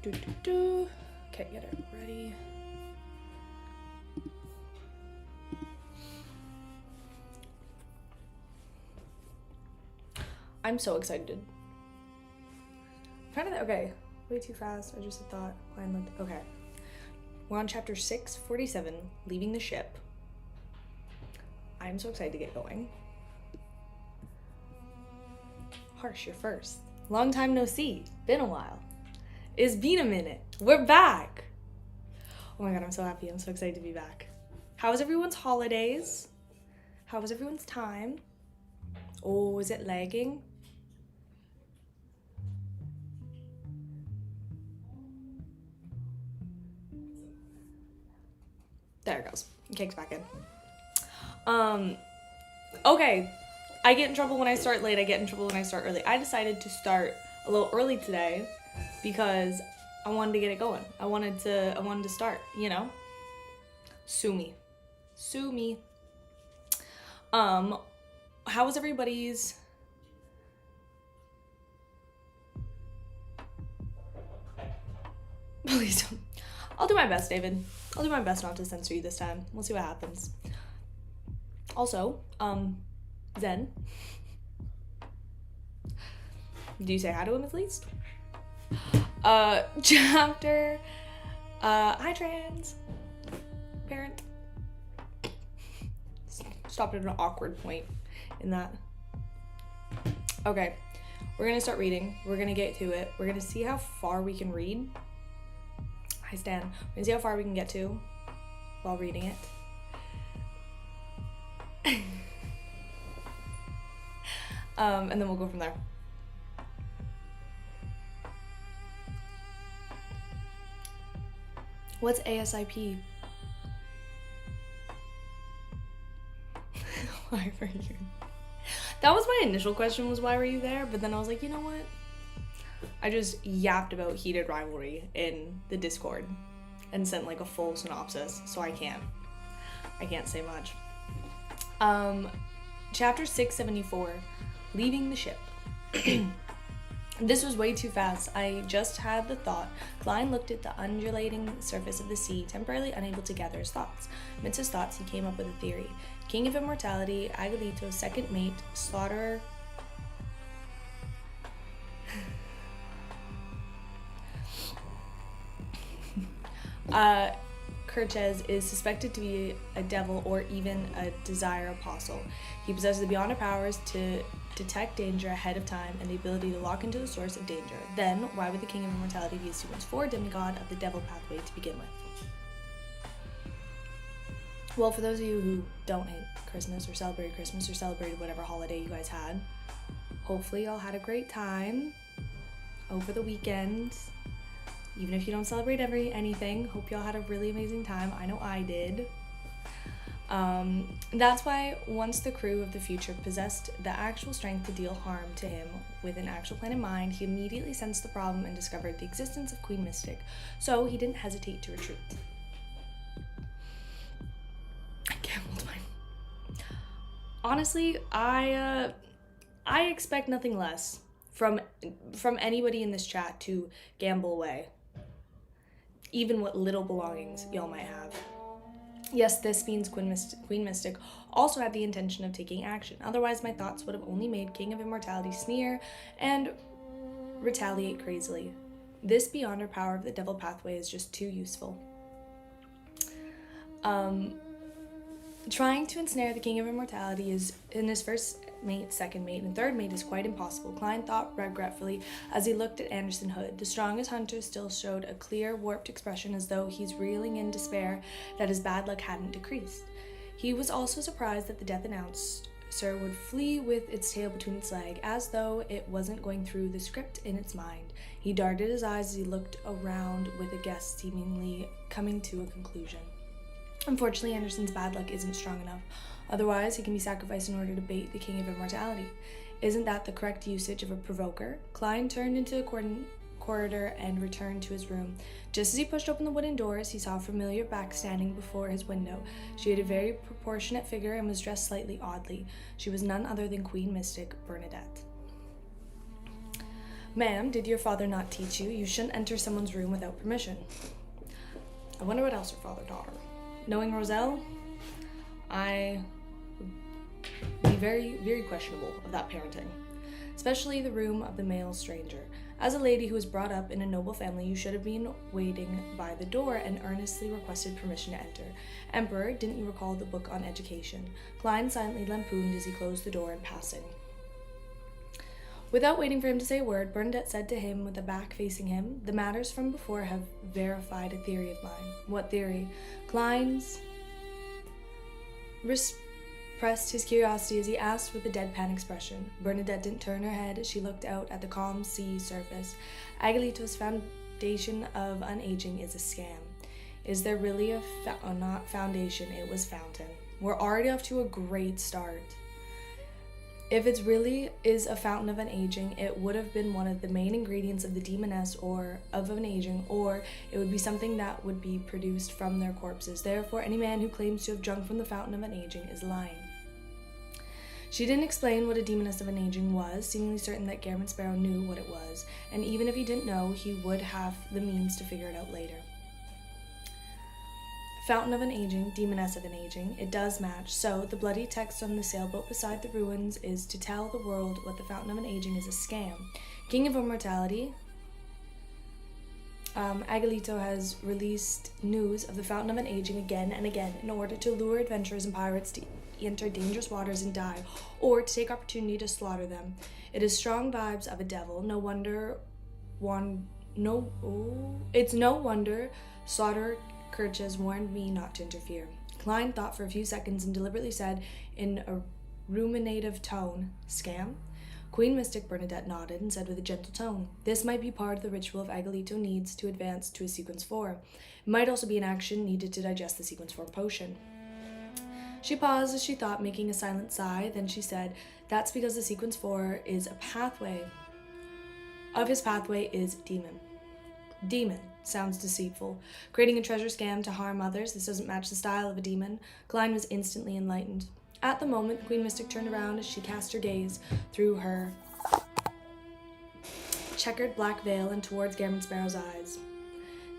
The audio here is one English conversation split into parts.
Okay, get it ready. I'm so excited. Okay, way too fast. I just thought. Okay. We're on chapter 647, leaving the ship. I'm so excited to get going. Harsh, you're first. Long time no see. Been a while. It's been a minute. We're back. Oh my god, I'm so happy. I'm so excited to be back. How was everyone's holidays? How was everyone's time? Oh, is it lagging? There it goes. Cake's back in. Okay. I get in trouble when I start late. I get in trouble when I start early. I decided to start a little early today because I wanted to get it going. I wanted to start, you know? Sue me. How was everybody's? Please don't. I'll do my best, David. I'll do my best not to censor you this time. We'll see what happens. Also, Zen. Do you say hi to him at least? Chapter, hi trans, parent. Stopped at an awkward point in that. Okay, we're gonna start reading. We're gonna get to it. We're gonna see how far we can read. Hi Stan. We're gonna see how far we can get to while reading it. And then we'll go from there. What's ASIP? Why were you? That was my initial question, was why were you there? But then I was like, you know what? I just yapped about heated rivalry in the Discord and sent like a full synopsis, so I can't say much. Chapter 674, leaving the ship. This was way too fast. I just had the thought. Klein looked at the undulating surface of the sea, temporarily unable to gather his thoughts. Amidst his thoughts, he came up with a theory. King of Immortality, Agalito's second mate, Slaughterer... Kirches is suspected to be a devil or even a desire apostle. He possesses the beyond powers to detect danger ahead of time and the ability to lock into the source of danger. Then, why would the King of Immortality be assumed as demigod of the devil pathway to begin with? Well, for those of you who don't hate Christmas or celebrated whatever holiday you guys had, hopefully y'all had a great time over the weekend. Even if you don't celebrate anything, hope y'all had a really amazing time. I know I did. That's why once the crew of the future possessed the actual strength to deal harm to him with an actual plan in mind, he immediately sensed the problem and discovered the existence of Queen Mystic. So he didn't hesitate to retreat. I gambled mine. Honestly, I expect nothing less from anybody in this chat to gamble away even what little belongings y'all might have. Yes, this means Queen Mystic also had the intention of taking action. Otherwise, my thoughts would have only made King of Immortality sneer and retaliate crazily. This beyond our power of the devil pathway is just too useful. Trying to ensnare the King of Immortality is in his first mate, second mate, and third mate is quite impossible, Klein thought regretfully as he looked at Anderson Hood. The strongest hunter still showed a clear, warped expression as though he's reeling in despair that his bad luck hadn't decreased. He was also surprised that the death announcer would flee with its tail between its legs, as though it wasn't going through the script in its mind. He darted his eyes as he looked around with a guess seemingly coming to a conclusion. Unfortunately, Anderson's bad luck isn't strong enough. Otherwise, he can be sacrificed in order to bait the King of Immortality. Isn't that the correct usage of a provoker? Klein turned into the corridor and returned to his room. Just as he pushed open the wooden doors, he saw a familiar back standing before his window. She had a very proportionate figure and was dressed slightly oddly. She was none other than Queen Mystic Bernadette. Ma'am, did your father not teach you? You shouldn't enter someone's room without permission. I wonder what else her father taught her. Knowing Roselle, I would be very, very questionable of that parenting. Especially the room of the male stranger. As a lady who was brought up in a noble family, you should have been waiting by the door and earnestly requested permission to enter. Emperor, didn't you recall the book on education? Klein silently lampooned as he closed the door in passing. Without waiting for him to say a word, Bernadette said to him with a back facing him, the matters from before have verified a theory of mine. What theory? Klein's repressed his curiosity as he asked with a deadpan expression. Bernadette didn't turn her head as she looked out at the calm sea surface. Agalito's foundation of unaging is a scam. Is there really not foundation? It was fountain. We're already off to a great start. If it really is a fountain of unaging, it would have been one of the main ingredients of the demoness or of unaging, or it would be something that would be produced from their corpses. Therefore, any man who claims to have drunk from the fountain of unaging is lying. She didn't explain what a demoness of unaging was, seemingly certain that Gammon Sparrow knew what it was, and even if he didn't know, he would have the means to figure it out later. Fountain of unaging, demoness of unaging, it does match. So, the bloody text on the sailboat beside the ruins is to tell the world what the fountain of unaging is a scam. King of Immortality, Agalito has released news of the fountain of unaging again and again in order to lure adventurers and pirates to enter dangerous waters and die, or to take opportunity to slaughter them. It is strong vibes of a devil. It's no wonder Slaughter Kirches warned me not to interfere. Klein thought for a few seconds and deliberately said in a ruminative tone, scam? Queen Mystic Bernadette nodded and said with a gentle tone, this might be part of the ritual if Agalito needs to advance to a sequence 4. It might also be an action needed to digest the sequence 4 potion. She paused as she thought, making a silent sigh. Then she said, that's because the sequence 4 is a pathway. Of his pathway is demon. Demon. Sounds deceitful. Creating a treasure scam to harm others, this doesn't match the style of a demon. Klein was instantly enlightened. At the moment, Queen Mystic turned around as she cast her gaze through her checkered black veil and towards Gammon Sparrow's eyes.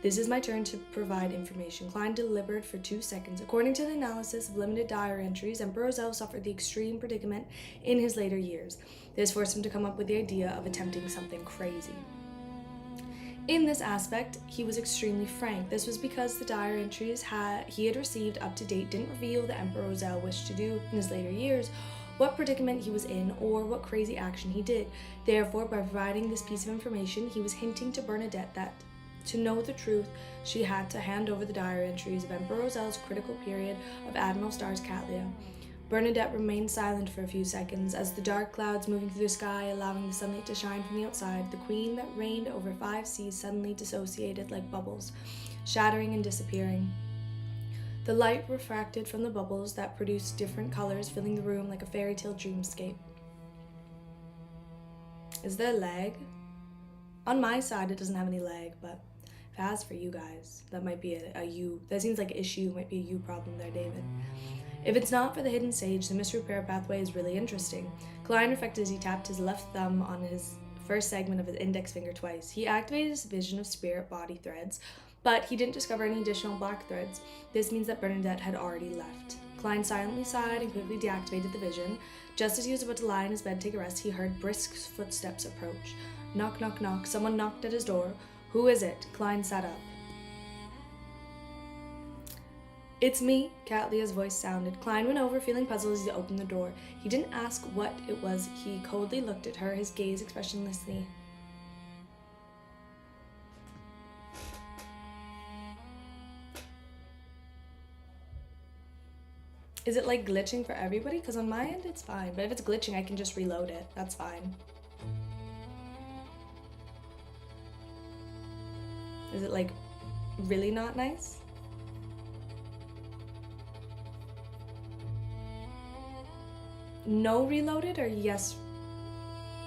This is my turn to provide information. Klein delivered for 2 seconds. According to the analysis of limited diary entries, Emperor Roselle suffered the extreme predicament in his later years. This forced him to come up with the idea of attempting something crazy. In this aspect, he was extremely frank. This was because the diary entries he had received up to date didn't reveal the Emperor Roselle wished to do in his later years, what predicament he was in, or what crazy action he did. Therefore, by providing this piece of information, he was hinting to Bernadette that to know the truth, she had to hand over the diary entries of Emperor Roselle's critical period of Admiral Star's Catlia. Bernadette remained silent for a few seconds as the dark clouds moving through the sky, allowing the sunlight to shine from the outside. The queen that reigned over 5 seas suddenly dissociated like bubbles, shattering and disappearing. The light refracted from the bubbles that produced different colors, filling the room like a fairy tale dreamscape. Is there a leg? On my side, it doesn't have any leg, but if it has for you guys, that might be a you. That seems like an issue, might be a you problem there, David. If it's not for the hidden sage, the mystery repair pathway is really interesting. Klein reflected as he tapped his left thumb on his first segment of his index finger twice. He activated his vision of spirit body threads, but he didn't discover any additional black threads. This means that Bernadette had already left. Klein silently sighed and quickly deactivated the vision. Just as he was about to lie in his bed to take a rest, he heard brisk footsteps approach. Knock, knock, knock. Someone knocked at his door. Who is it? Klein sat up. It's me, Catlia's voice sounded. Klein went over, feeling puzzled as he opened the door. He didn't ask what it was. He coldly looked at her, his gaze expressionlessly. Is it like glitching for everybody? Because on my end, it's fine. But if it's glitching, I can just reload it. That's fine. Is it like really not nice? No, reload it, or yes?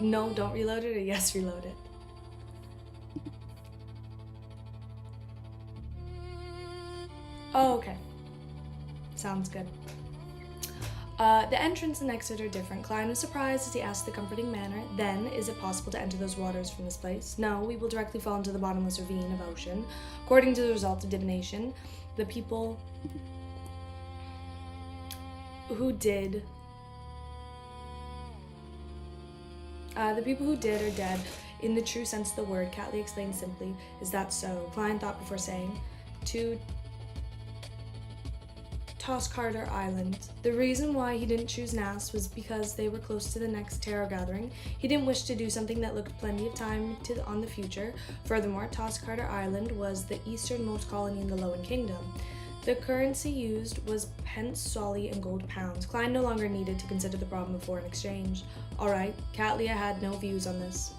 No, don't reload it, or yes, reload it? Oh, okay. Sounds good. The entrance and exit are different. Klein was surprised as he asked the comforting manner, "Then, is it possible to enter those waters from this place?" "No, we will directly fall into the bottomless ravine of ocean. According to the results of divination, the people who did are dead in the true sense of the word," Catley explained simply. "Is that so?" Klein thought before saying. "To Toscarter Island. The reason why he didn't choose Nass was because they were close to the next tarot gathering. He didn't wish to do something that looked plenty of time on the future. Furthermore, Toscarter Island was the easternmost colony in the Lowen Kingdom. The currency used was pence solly and gold pounds. Klein no longer needed to consider the problem of foreign exchange. All right, Catlia had no views on this.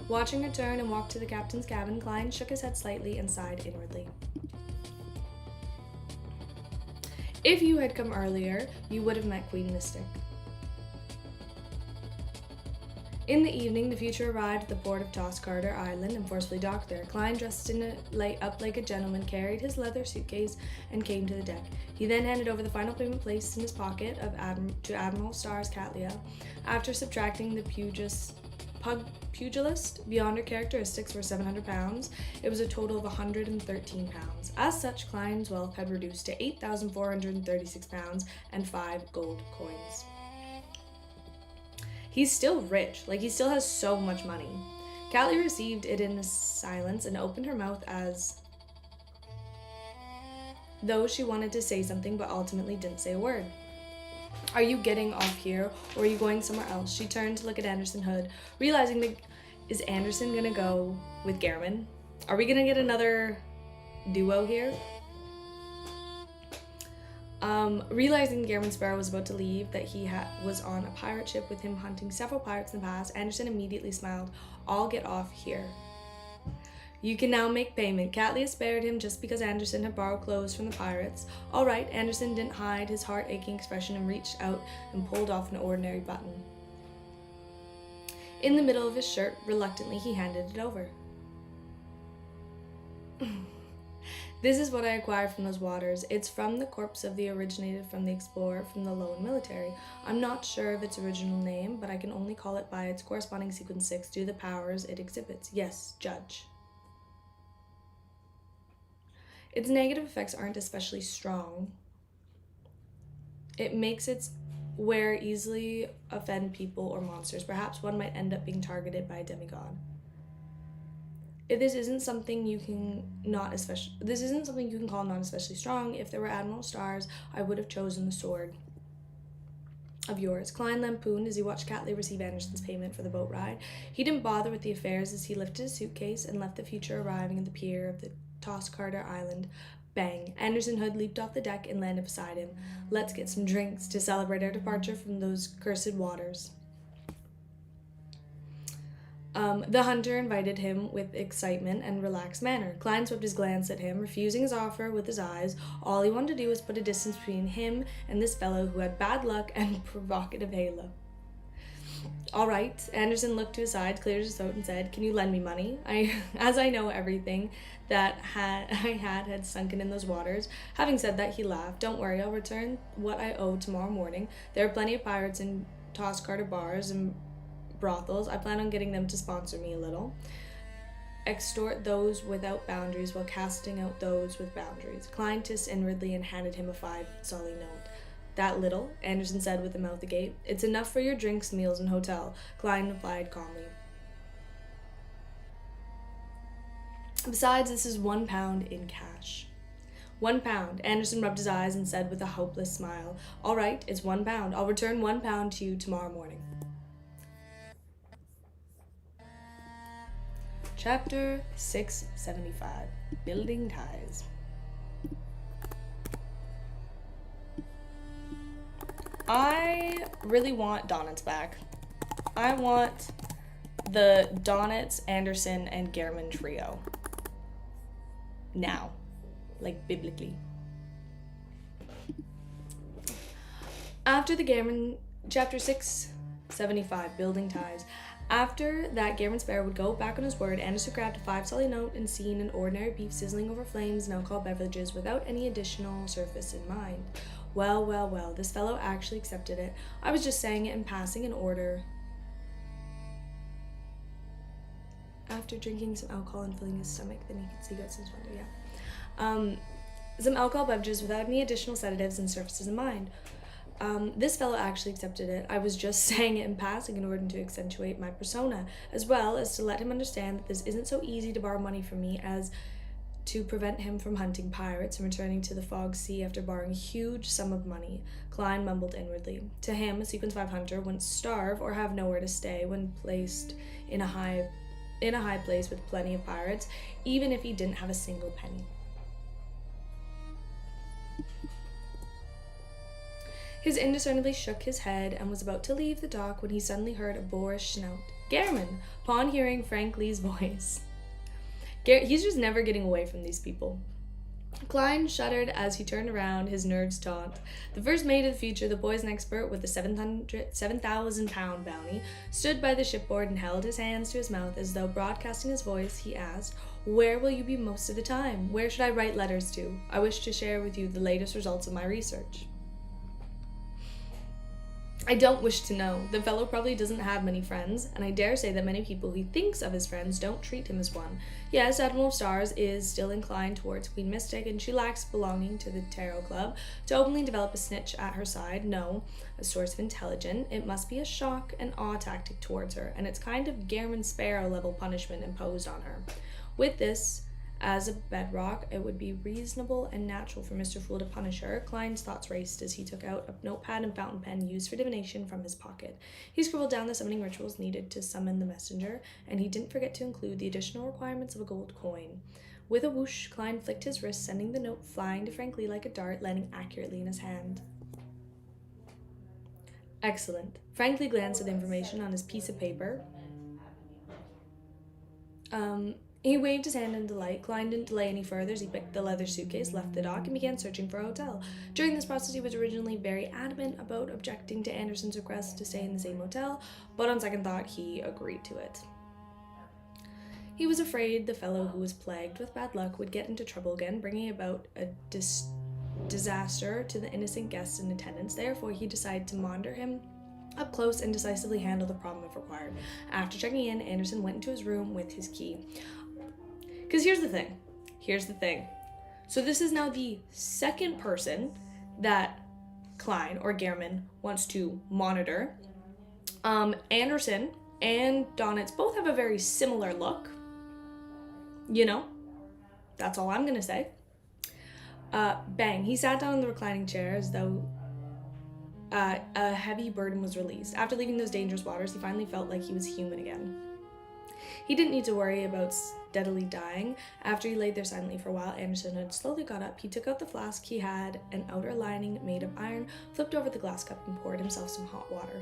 Watching her turn and walk to the captain's cabin, Klein shook his head slightly and sighed inwardly. If you had come earlier, you would have met Queen Mystic. In the evening, the future arrived at the port of Toscarter Island and forcefully docked there. Klein, dressed up like a gentleman, carried his leather suitcase and came to the deck. He then handed over the final payment placed in his pocket to Admiral Star's Catlia. After subtracting the pugilist beyond her characteristics were 700 pounds, it was a total of 113 pounds. As such, Klein's wealth had reduced to 8,436 pounds and 5 gold coins. He's still rich, he still has so much money. Callie received it in silence and opened her mouth as though she wanted to say something but ultimately didn't say a word. "Are you getting off here, or are you going somewhere else?" She turned to look at Anderson Hood, realizing that is Anderson gonna go with Garamond? Are we gonna get another duo here? Realizing Garamond Sparrow was about to leave, that he was on a pirate ship with him hunting several pirates in the past, Anderson immediately smiled. "I'll get off here. You can now make payment." Catlia spared him just because Anderson had borrowed clothes from the pirates. "All right." Anderson didn't hide his heart-aching expression and reached out and pulled off an ordinary button. In the middle of his shirt, reluctantly, he handed it over. "This is what I acquired from those waters. It's from the corpse of the originated from the explorer from the Lowen military. I'm not sure of its original name, but I can only call it by its corresponding sequence 6 due to the powers it exhibits. Yes, Judge. Its negative effects aren't especially strong. It makes its wear easily offend people or monsters. Perhaps one might end up being targeted by a demigod. This isn't something you can call not especially strong. If there were Admiral Stars, I would have chosen the sword of yours." Klein lampooned as he watched Catley receive Anderson's payment for the boat ride. He didn't bother with the affairs as he lifted his suitcase and left the future arriving at the pier of the Toscarter Island. Bang! Anderson Hood leaped off the deck and landed beside him. "Let's get some drinks to celebrate our departure from those cursed waters." The hunter invited him with excitement and relaxed manner. Klein swept his glance at him, refusing his offer with his eyes. All he wanted to do was put a distance between him and this fellow who had bad luck and provocative halo. "All right." Anderson looked to his side, cleared his throat, and said, "Can you lend me money? As I know everything that I had sunken in those waters." Having said that, he laughed. "Don't worry, I'll return what I owe tomorrow morning. There are plenty of pirates in Toscarter bars and brothels. I plan on getting them to sponsor me a little. Extort those without boundaries while casting out those with boundaries." Klein hissed inwardly and handed him a 5 solid note. "That little?" Anderson said with a mouth agape. "It's enough for your drinks, meals, and hotel," Klein replied calmly. "Besides, this is £1 in cash." £1. Anderson rubbed his eyes and said with a hopeless smile, "All right, it's £1. I'll return £1 to you tomorrow morning." Chapter 675. Building Ties. I really want Donnets back. I want the Donnets, Anderson, and Garamond trio. Now. Biblically. After the Garamond, Chapter 675, Building Ties. After that, Garamond Sparrow would go back on his word. Anderson grabbed a 5 solid note and seen an ordinary beef sizzling over flames and alcohol beverages without any additional surface in mind. Well, well, well, this fellow actually accepted it. I was just saying it in passing in order. After drinking some alcohol and filling his stomach, then he could see got some splendor, yeah. Some alcohol beverages without any additional sedatives and surfaces in mind. This fellow actually accepted it. I was just saying it in passing in order to accentuate my persona, as well as to let him understand that this isn't so easy to borrow money from me as to prevent him from hunting pirates and returning to the fog sea after borrowing a huge sum of money. Klein mumbled inwardly. To him, a Sequence 5 hunter wouldn't starve or have nowhere to stay when placed in a high place with plenty of pirates, even if he didn't have a single penny. His indiscernibly shook his head and was about to leave the dock when he suddenly heard a boorish snout. Gairman, upon hearing Frank Lee's voice. He's just never getting away from these people. Klein shuddered as he turned around, his nerves taut. The first mate of the future, the poison expert with the 7,000-pound bounty, stood by the shipboard and held his hands to his mouth as though broadcasting his voice. He asked, "Where will you be most of the time? Where should I write letters to? I wish to share with you the latest results of my research." I don't wish to know. The fellow probably doesn't have many friends, and I dare say that many people he thinks of as friends don't treat him as one. Yes, Admiral of Stars is still inclined towards Queen Mystic, and she lacks belonging to the Tarot Club to openly develop a snitch at her side. No, a source of intelligence. It must be a shock and awe tactic towards her, and it's kind of Gairman Sparrow level punishment imposed on her. With this as a bedrock, it would be reasonable and natural for Mr. Fool to punish her. Klein's thoughts raced as he took out a notepad and fountain pen used for divination from his pocket. He scribbled down the summoning rituals needed to summon the messenger, and he didn't forget to include the additional requirements of a gold coin. With a whoosh, Klein flicked his wrist, sending the note flying to Frank Lee like a dart, landing accurately in his hand. Excellent. Frank Lee glanced at the information on his piece of paper. He waved his hand in delight. Klein didn't delay any further as he picked the leather suitcase, left the dock, and began searching for a hotel. During this process, he was originally very adamant about objecting to Anderson's request to stay in the same hotel, but on second thought, he agreed to it. He was afraid the fellow who was plagued with bad luck would get into trouble again, bringing about a disaster to the innocent guests in attendance. Therefore, he decided to monitor him up close and decisively handle the problem if required. After checking in, Anderson went into his room with his key. Because here's the thing. So this is now the second person that Klein or Gairman wants to monitor. Anderson and Donitz both have a very similar look. You know, that's all I'm gonna say. Bang, he sat down in the reclining chair as though a heavy burden was released. After leaving those dangerous waters, he finally felt like he was human again. He didn't need to worry about steadily dying. After he laid there silently for a while, Anderson had slowly got up. He took out the flask he had, an outer lining made of iron, flipped over the glass cup, and poured himself some hot water.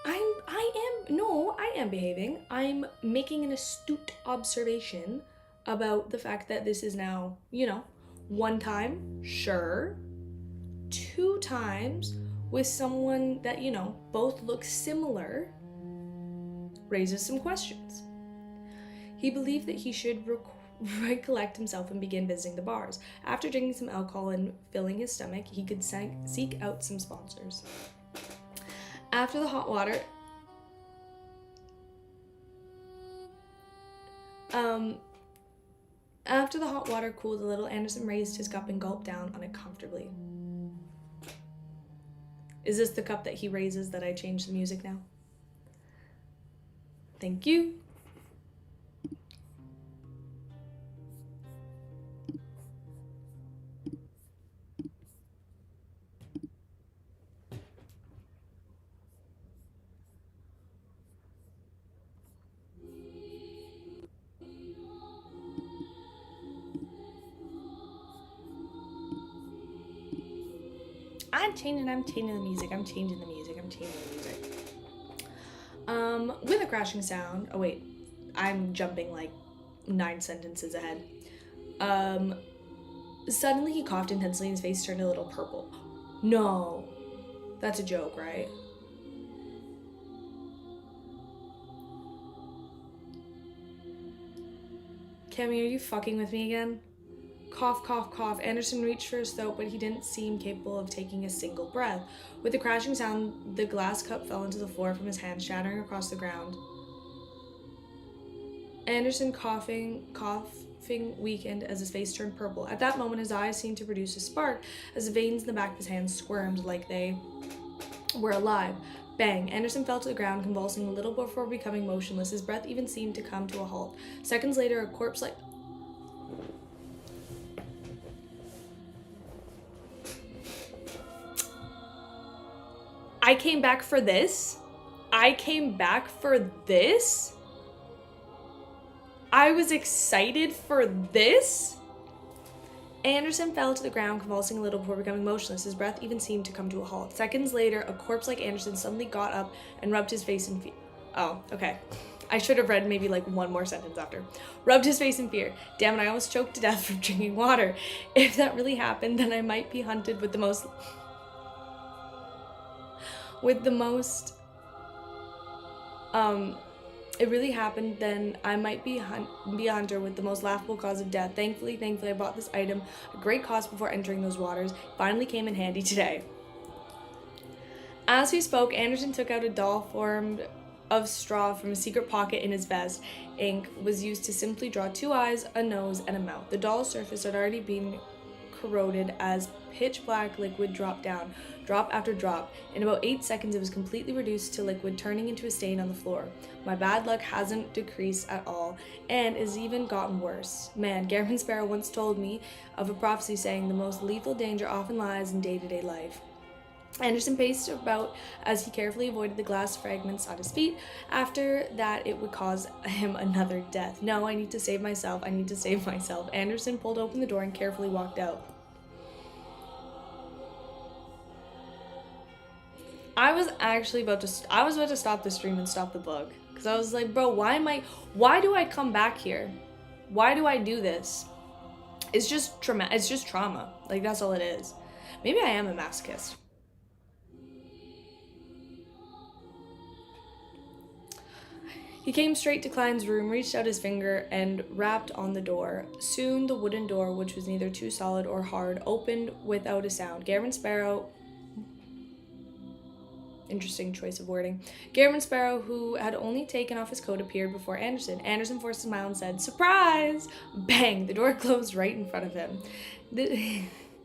I am behaving. I'm making an astute observation about the fact that this is now, one time, sure, 2 times with someone that, both look similar, raises some questions. He believed that he should recollect himself and begin visiting the bars. After drinking some alcohol and filling his stomach, he could seek out some sponsors. After the hot water cooled a little, Anderson raised his cup and gulped down on it comfortably. Is this the cup that he raises that I changed the music now? Thank you. I'm changing the music. With a crashing sound. Oh wait, I'm jumping like 9 sentences ahead. Suddenly he coughed intensely and his face turned a little purple. No, that's a joke, right? Cammy, are you fucking with me again? Cough, cough, cough. Anderson reached for his throat, but he didn't seem capable of taking a single breath. With a crashing sound, the glass cup fell into the floor from his hand, shattering across the ground. Anderson coughing, weakened as his face turned purple. At that moment, his eyes seemed to produce a spark as the veins in the back of his hand squirmed like they were alive. Bang! Anderson fell to the ground, convulsing a little before becoming motionless. His breath even seemed to come to a halt. Seconds later, a corpse like... I came back for this? I came back for this? I was excited for this? Anderson fell to the ground, convulsing a little before becoming motionless. His breath even seemed to come to a halt. Seconds later, a corpse like Anderson suddenly got up and rubbed his face in fear. Oh, okay. I should have read maybe like one more sentence after. Rubbed his face in fear. Damn it, I almost choked to death from drinking water. If that really happened, then I might be hunted with the most... it really happened, then I might be a hunter with the most laughable cause of death. Thankfully, I bought this item at great cost before entering those waters. Finally came in handy today. As he spoke, Anderson took out a doll formed of straw from a secret pocket in his vest. Ink was used to simply draw 2 eyes, a nose, and a mouth. The doll's surface had already been corroded as pitch black liquid dropped down, drop after drop. In about 8 seconds, it was completely reduced to liquid, turning into a stain on the floor. My bad luck hasn't decreased at all, and has even gotten worse. Man, Garamond Sparrow once told me of a prophecy saying the most lethal danger often lies in day-to-day life. Anderson paced about as he carefully avoided the glass fragments at his feet. After that, it would cause him another death. No, I need to save myself. Anderson pulled open the door and carefully walked out. I was about to stop the stream and stop the book. Because I was like, bro, why do I come back here? Why do I do this? It's just trauma. Like, that's all it is. Maybe I am a masochist. He came straight to Klein's room, reached out his finger, and rapped on the door. Soon the wooden door, which was neither too solid or hard, opened without a sound. Garamond Sparrow... Interesting choice of wording. Garamond Sparrow, who had only taken off his coat, appeared before Anderson. Anderson forced a smile and said, "Surprise!" Bang! The door closed right in front of him.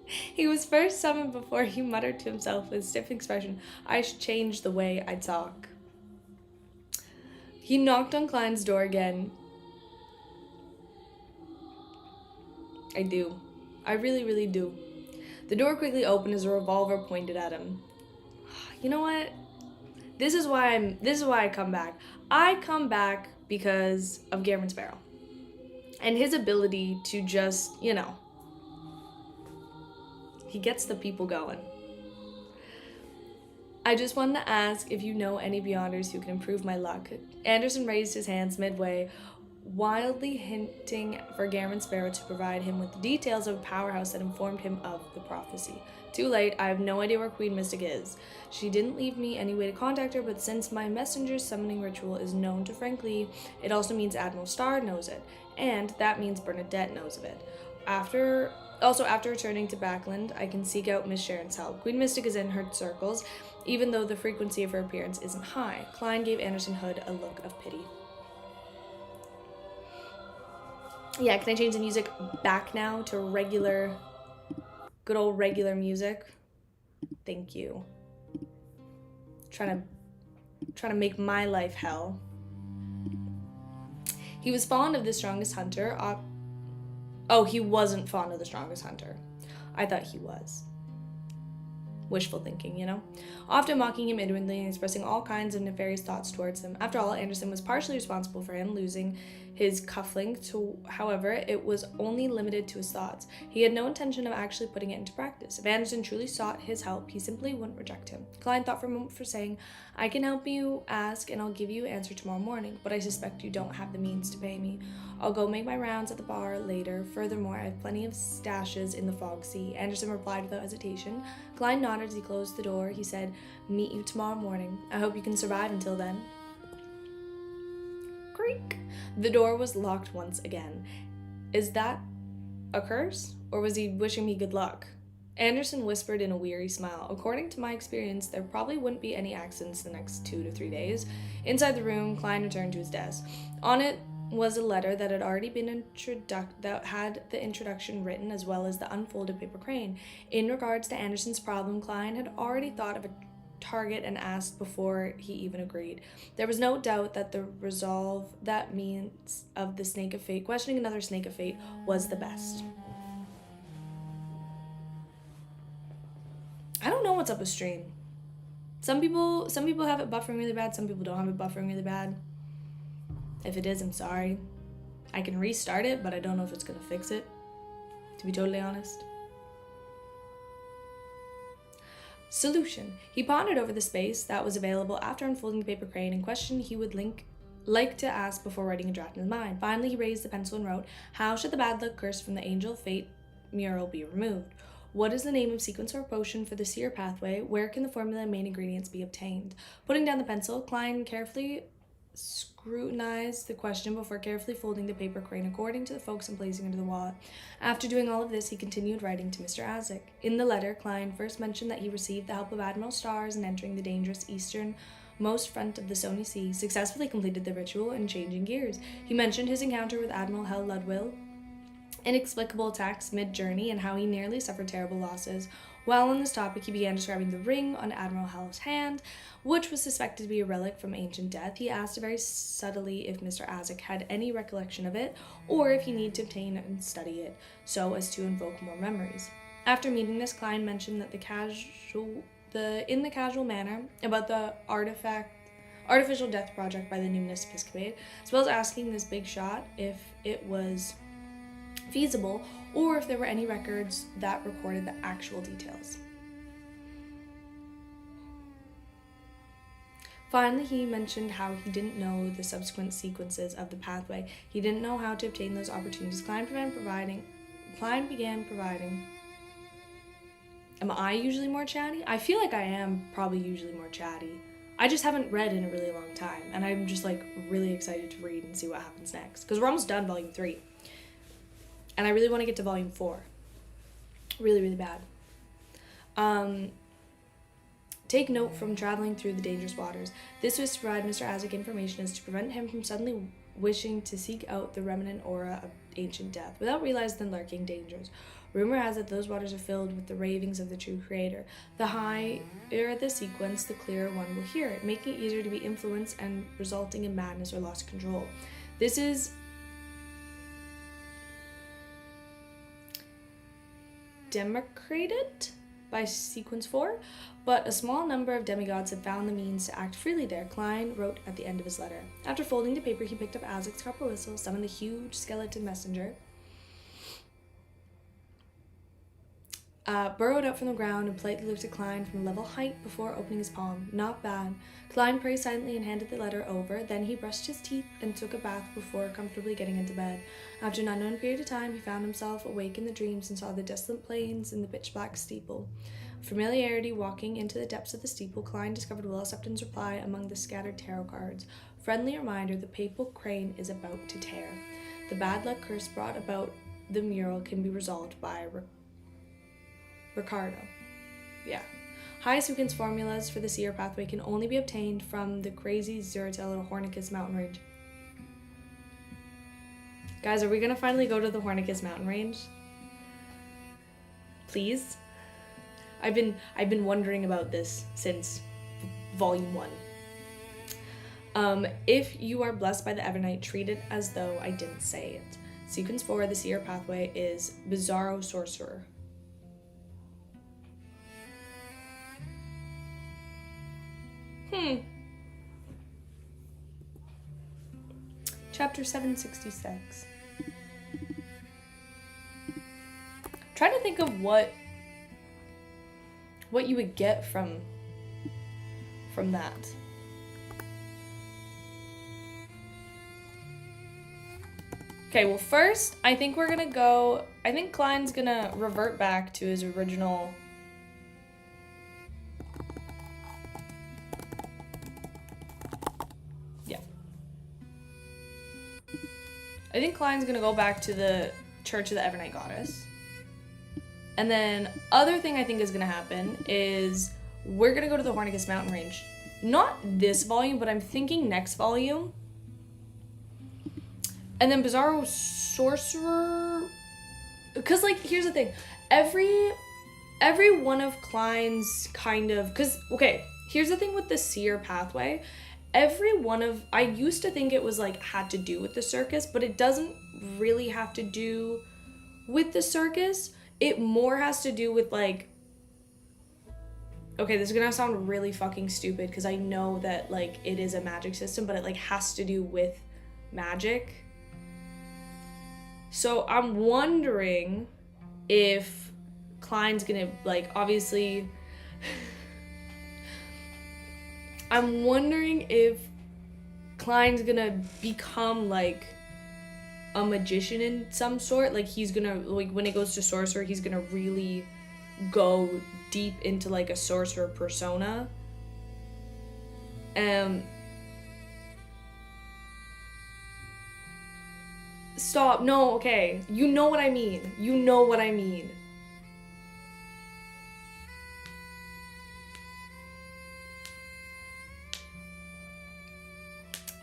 He was first summoned before he muttered to himself with a stiff expression, "I should change the way I talk." He knocked on Klein's door again. I do. I really, really do. The door quickly opened as a revolver pointed at him. You know what? This is why I come back. I come back because of Garamond Sparrow. And his ability to just, he gets the people going. I just wanted to ask if you know any Beyonders who can improve my luck. Anderson raised his hands midway, wildly hinting for Garamond Sparrow to provide him with the details of a powerhouse that informed him of the prophecy. Too late, I have no idea where Queen Mystic is. She didn't leave me any way to contact her, but since my messenger's summoning ritual is known to Frank Lee, it also means Admiral Starr knows it, and that means Bernadette knows of it. After returning to Backland, I can seek out Miss Sharon's help. Queen Mystic is in her circles, even though the frequency of her appearance isn't high. Klein gave Anderson Hood a look of pity. Yeah, can I change the music back now to good old regular music? Thank you. Trying to make my life hell. He was fond of the strongest hunter. Oh, he wasn't fond of the strongest hunter. I thought he was. Wishful thinking, often mocking him inwardly and expressing all kinds of nefarious thoughts towards him. After all, Anderson was partially responsible for him losing his cufflink. However, it was only limited to his thoughts. He had no intention of actually putting it into practice. If Anderson truly sought his help, he simply wouldn't reject him. Klein thought for a moment for saying, "I can help you ask and I'll give you an answer tomorrow morning, but I suspect you don't have the means to pay me. I'll go make my rounds at the bar later. Furthermore, I have plenty of stashes in the Fog Sea." Anderson replied without hesitation. Klein nodded as he closed the door. He said, "Meet you tomorrow morning. I hope you can survive until then." Creak. The door was locked once again. Is that a curse? Or was he wishing me good luck? Anderson whispered in a weary smile. According to my experience, there probably wouldn't be any accidents the next 2 to 3 days. Inside the room, Klein returned to his desk. On it was a letter that had already been that had the introduction written as well as the unfolded paper crane. In regards to Anderson's problem, Klein had already thought of a target and asked before he even agreed. There was no doubt that the resolve that means of the snake of fate, questioning another snake of fate, was the best. I don't know what's up with stream. Some people have it buffering really bad, some people don't have it buffering really bad. If it is, I'm sorry. I can restart it, but I don't know if it's gonna fix it, to be totally honest. Solution. He pondered over the space that was available after unfolding the paper crane and questioned he would like to ask before writing a draft in his mind. Finally, he raised the pencil and wrote, "How should the bad luck curse from the angel of fate mural be removed? What is the name of sequence or potion for the seer pathway? Where can the formula and main ingredients be obtained?" Putting down the pencil, Klein carefully scrutinized the question before carefully folding the paper crane according to the focus and placing it into the wallet. After doing all of this, he continued writing to Mr. Azek. In the letter, Klein first mentioned that he received the help of Admiral Stars in entering the dangerous easternmost front of the Sony Sea, successfully completed the ritual, and changing gears. He mentioned his encounter with Admiral Hel Ludwell, inexplicable attacks mid-journey, and how he nearly suffered terrible losses. While on this topic, he began describing the ring on Admiral Hel's hand, which was suspected to be a relic from ancient death. He asked very subtly if Mr. Azek had any recollection of it, or if he needed to obtain and study it, so as to invoke more memories. After meeting this, Klein mentioned that in the casual manner about the artificial death project by the Numinous Episcopate, as well as asking this big shot if it was feasible or if there were any records that recorded the actual details. Finally, he mentioned how he didn't know the subsequent sequences of the pathway. He didn't know how to obtain those opportunities. Klein began providing. Am I usually more chatty? I feel like I am probably usually more chatty. I just haven't read in a really long time, and I'm just really excited to read and see what happens next, because we're almost done volume 3. And I really want to get to volume 4. Really, really bad. Take note from traveling through the dangerous waters. This was to provide Mr. Azek information as to prevent him from suddenly wishing to seek out the remnant aura of ancient death without realizing the lurking dangers. Rumor has it those waters are filled with the ravings of the true creator. The higher the sequence, the clearer one will hear it, making it easier to be influenced and resulting in madness or loss of control. This is democrated by sequence 4, but a small number of demigods have found the means to act freely there, Klein wrote at the end of his letter. After folding the paper, he picked up Azek's copper whistle, summoned the huge skeleton messenger, burrowed up from the ground, and politely looked at Klein from a level height before opening his palm. Not bad. Klein prayed silently and handed the letter over. Then he brushed his teeth and took a bath before comfortably getting into bed. After an unknown period of time, he found himself awake in the dreams and saw the desolate plains and the pitch-black steeple. Familiarity walking into the depths of the steeple, Klein discovered Will Septon's reply among the scattered tarot cards. Friendly reminder, the papal crane is about to tear. The bad luck curse brought about the mural can be resolved by Ricardo. Yeah. High sequence formulas for the seer pathway can only be obtained from the crazy Zuratel or Hornicus mountain range. Guys, are we gonna finally go to the Hornicus mountain range? Please? I've been wondering about this since volume 1. If you are blessed by the Evernight, treat it as though I didn't say it. Sequence 4, the seer pathway, is Bizarro Sorcerer. Chapter 766. Trying to think of what you would get from that. Okay, well first, I think Klein's gonna revert back to his original I think Klein's gonna go back to the Church of the Evernight Goddess. And then other thing I think is gonna happen is we're gonna go to the Hornicus mountain range. Not this volume, but I'm thinking next volume. And then Bizarro Sorcerer, because like here's the thing, every one of Klein's kind of, because okay, here's the thing with the seer pathway, every one of, I used to think it was like had to do with the circus, but it doesn't really have to do with the circus. It more has to do with like, okay, this is gonna sound really fucking stupid because I know that like it is a magic system, but it like has to do with magic. So I'm wondering if Klein's gonna like, obviously I'm wondering if Klein's gonna become like a magician in some sort. Like he's gonna, like when it goes to sorcerer, he's gonna really go deep into like a sorcerer persona. Stop, no, okay. You know what I mean. You know what I mean.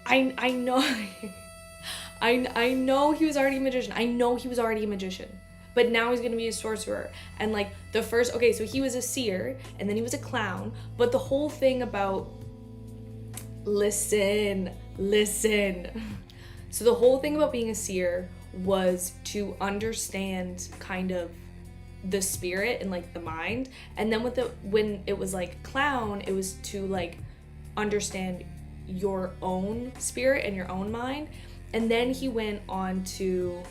I know I know he was already a magician. I know he was already a magician. But now he's gonna be a sorcerer. And like the first, okay, so he was a seer and then he was a clown. But the whole thing about, listen. So the whole thing about being a seer was to understand kind of the spirit and like the mind. And then when it was like clown, it was to like understand your own spirit and your own mind. And then he went on to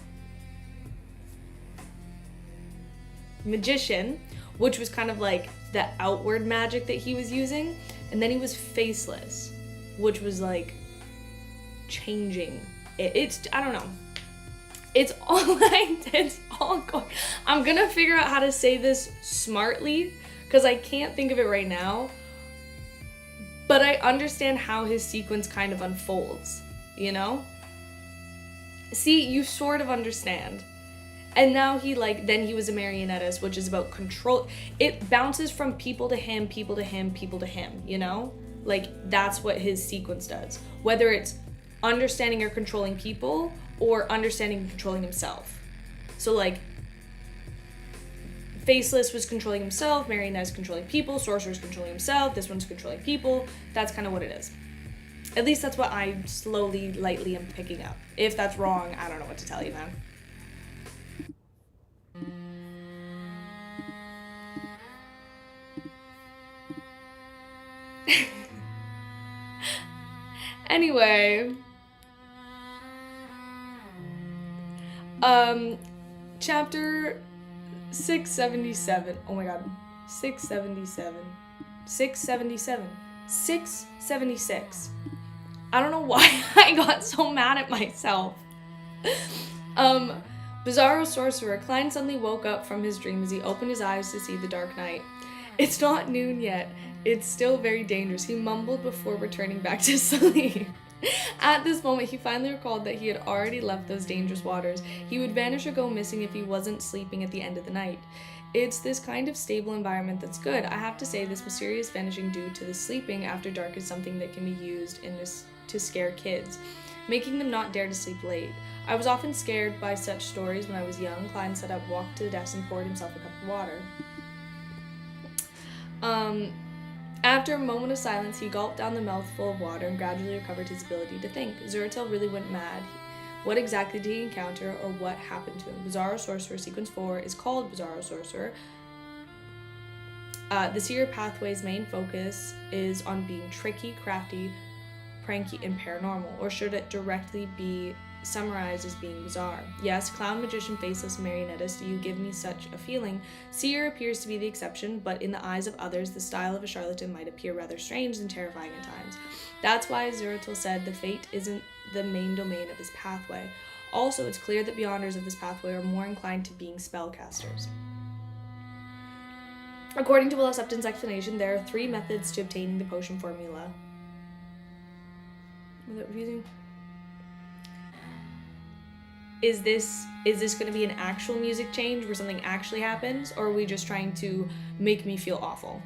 magician, which was kind of like the outward magic that he was using. And then he was faceless, which was like changing it. It's, I don't know, it's all like, it's all going, I'm gonna figure out how to say this smartly because I can't think of it right now, but I understand how his sequence kind of unfolds, you know? See, you sort of understand. And now he like, then he was a marionettist, which is about control. It bounces from people to him, people to him, people to him, you know? Like, that's what his sequence does. Whether it's understanding or controlling people, or understanding and controlling himself. So like, Faceless was controlling himself, Marionette is controlling people, Sorcerer's controlling himself, this one's controlling people. That's kind of what it is. At least that's what I slowly, lightly am picking up. If that's wrong, I don't know what to tell you, man. Anyway, chapter 677. Oh my god. 676. I don't know why I got so mad at myself. Bizarro Sorcerer. Klein suddenly woke up from his dream as he opened his eyes to see the dark night. It's not noon yet. It's still very dangerous, he mumbled before returning back to sleep. At this moment, he finally recalled that he had already left those dangerous waters. He would vanish or go missing if he wasn't sleeping at the end of the night. It's this kind of stable environment that's good. I have to say, this mysterious vanishing due to the sleeping after dark is something that can be used in this to scare kids, making them not dare to sleep late. I was often scared by such stories when I was young. Klein sat up, walked to the desk, and poured himself a cup of water. After a moment of silence, he gulped down the mouthful of water and gradually recovered his ability to think. Zeratil really went mad. What exactly did he encounter, or what happened to him? Bizarro Sorcerer Sequence 4 is called Bizarro Sorcerer. The Seer Pathway's main focus is on being tricky, crafty, pranky, and paranormal, or should it directly be summarized as being bizarre? Yes, clown, magician, faceless, marionettist, you give me such a feeling. Seer appears to be the exception, but in the eyes of others, the style of a charlatan might appear rather strange and terrifying at times. That's why Zeratil said the fate isn't the main domain of his pathway. Also, it's clear that beyonders of this pathway are more inclined to being spellcasters. According to Willow Septon's explanation, there are 3 methods to obtaining the potion formula. Was that confusing? is this going to be an actual music change where something actually happens, or are we just trying to make me feel awful?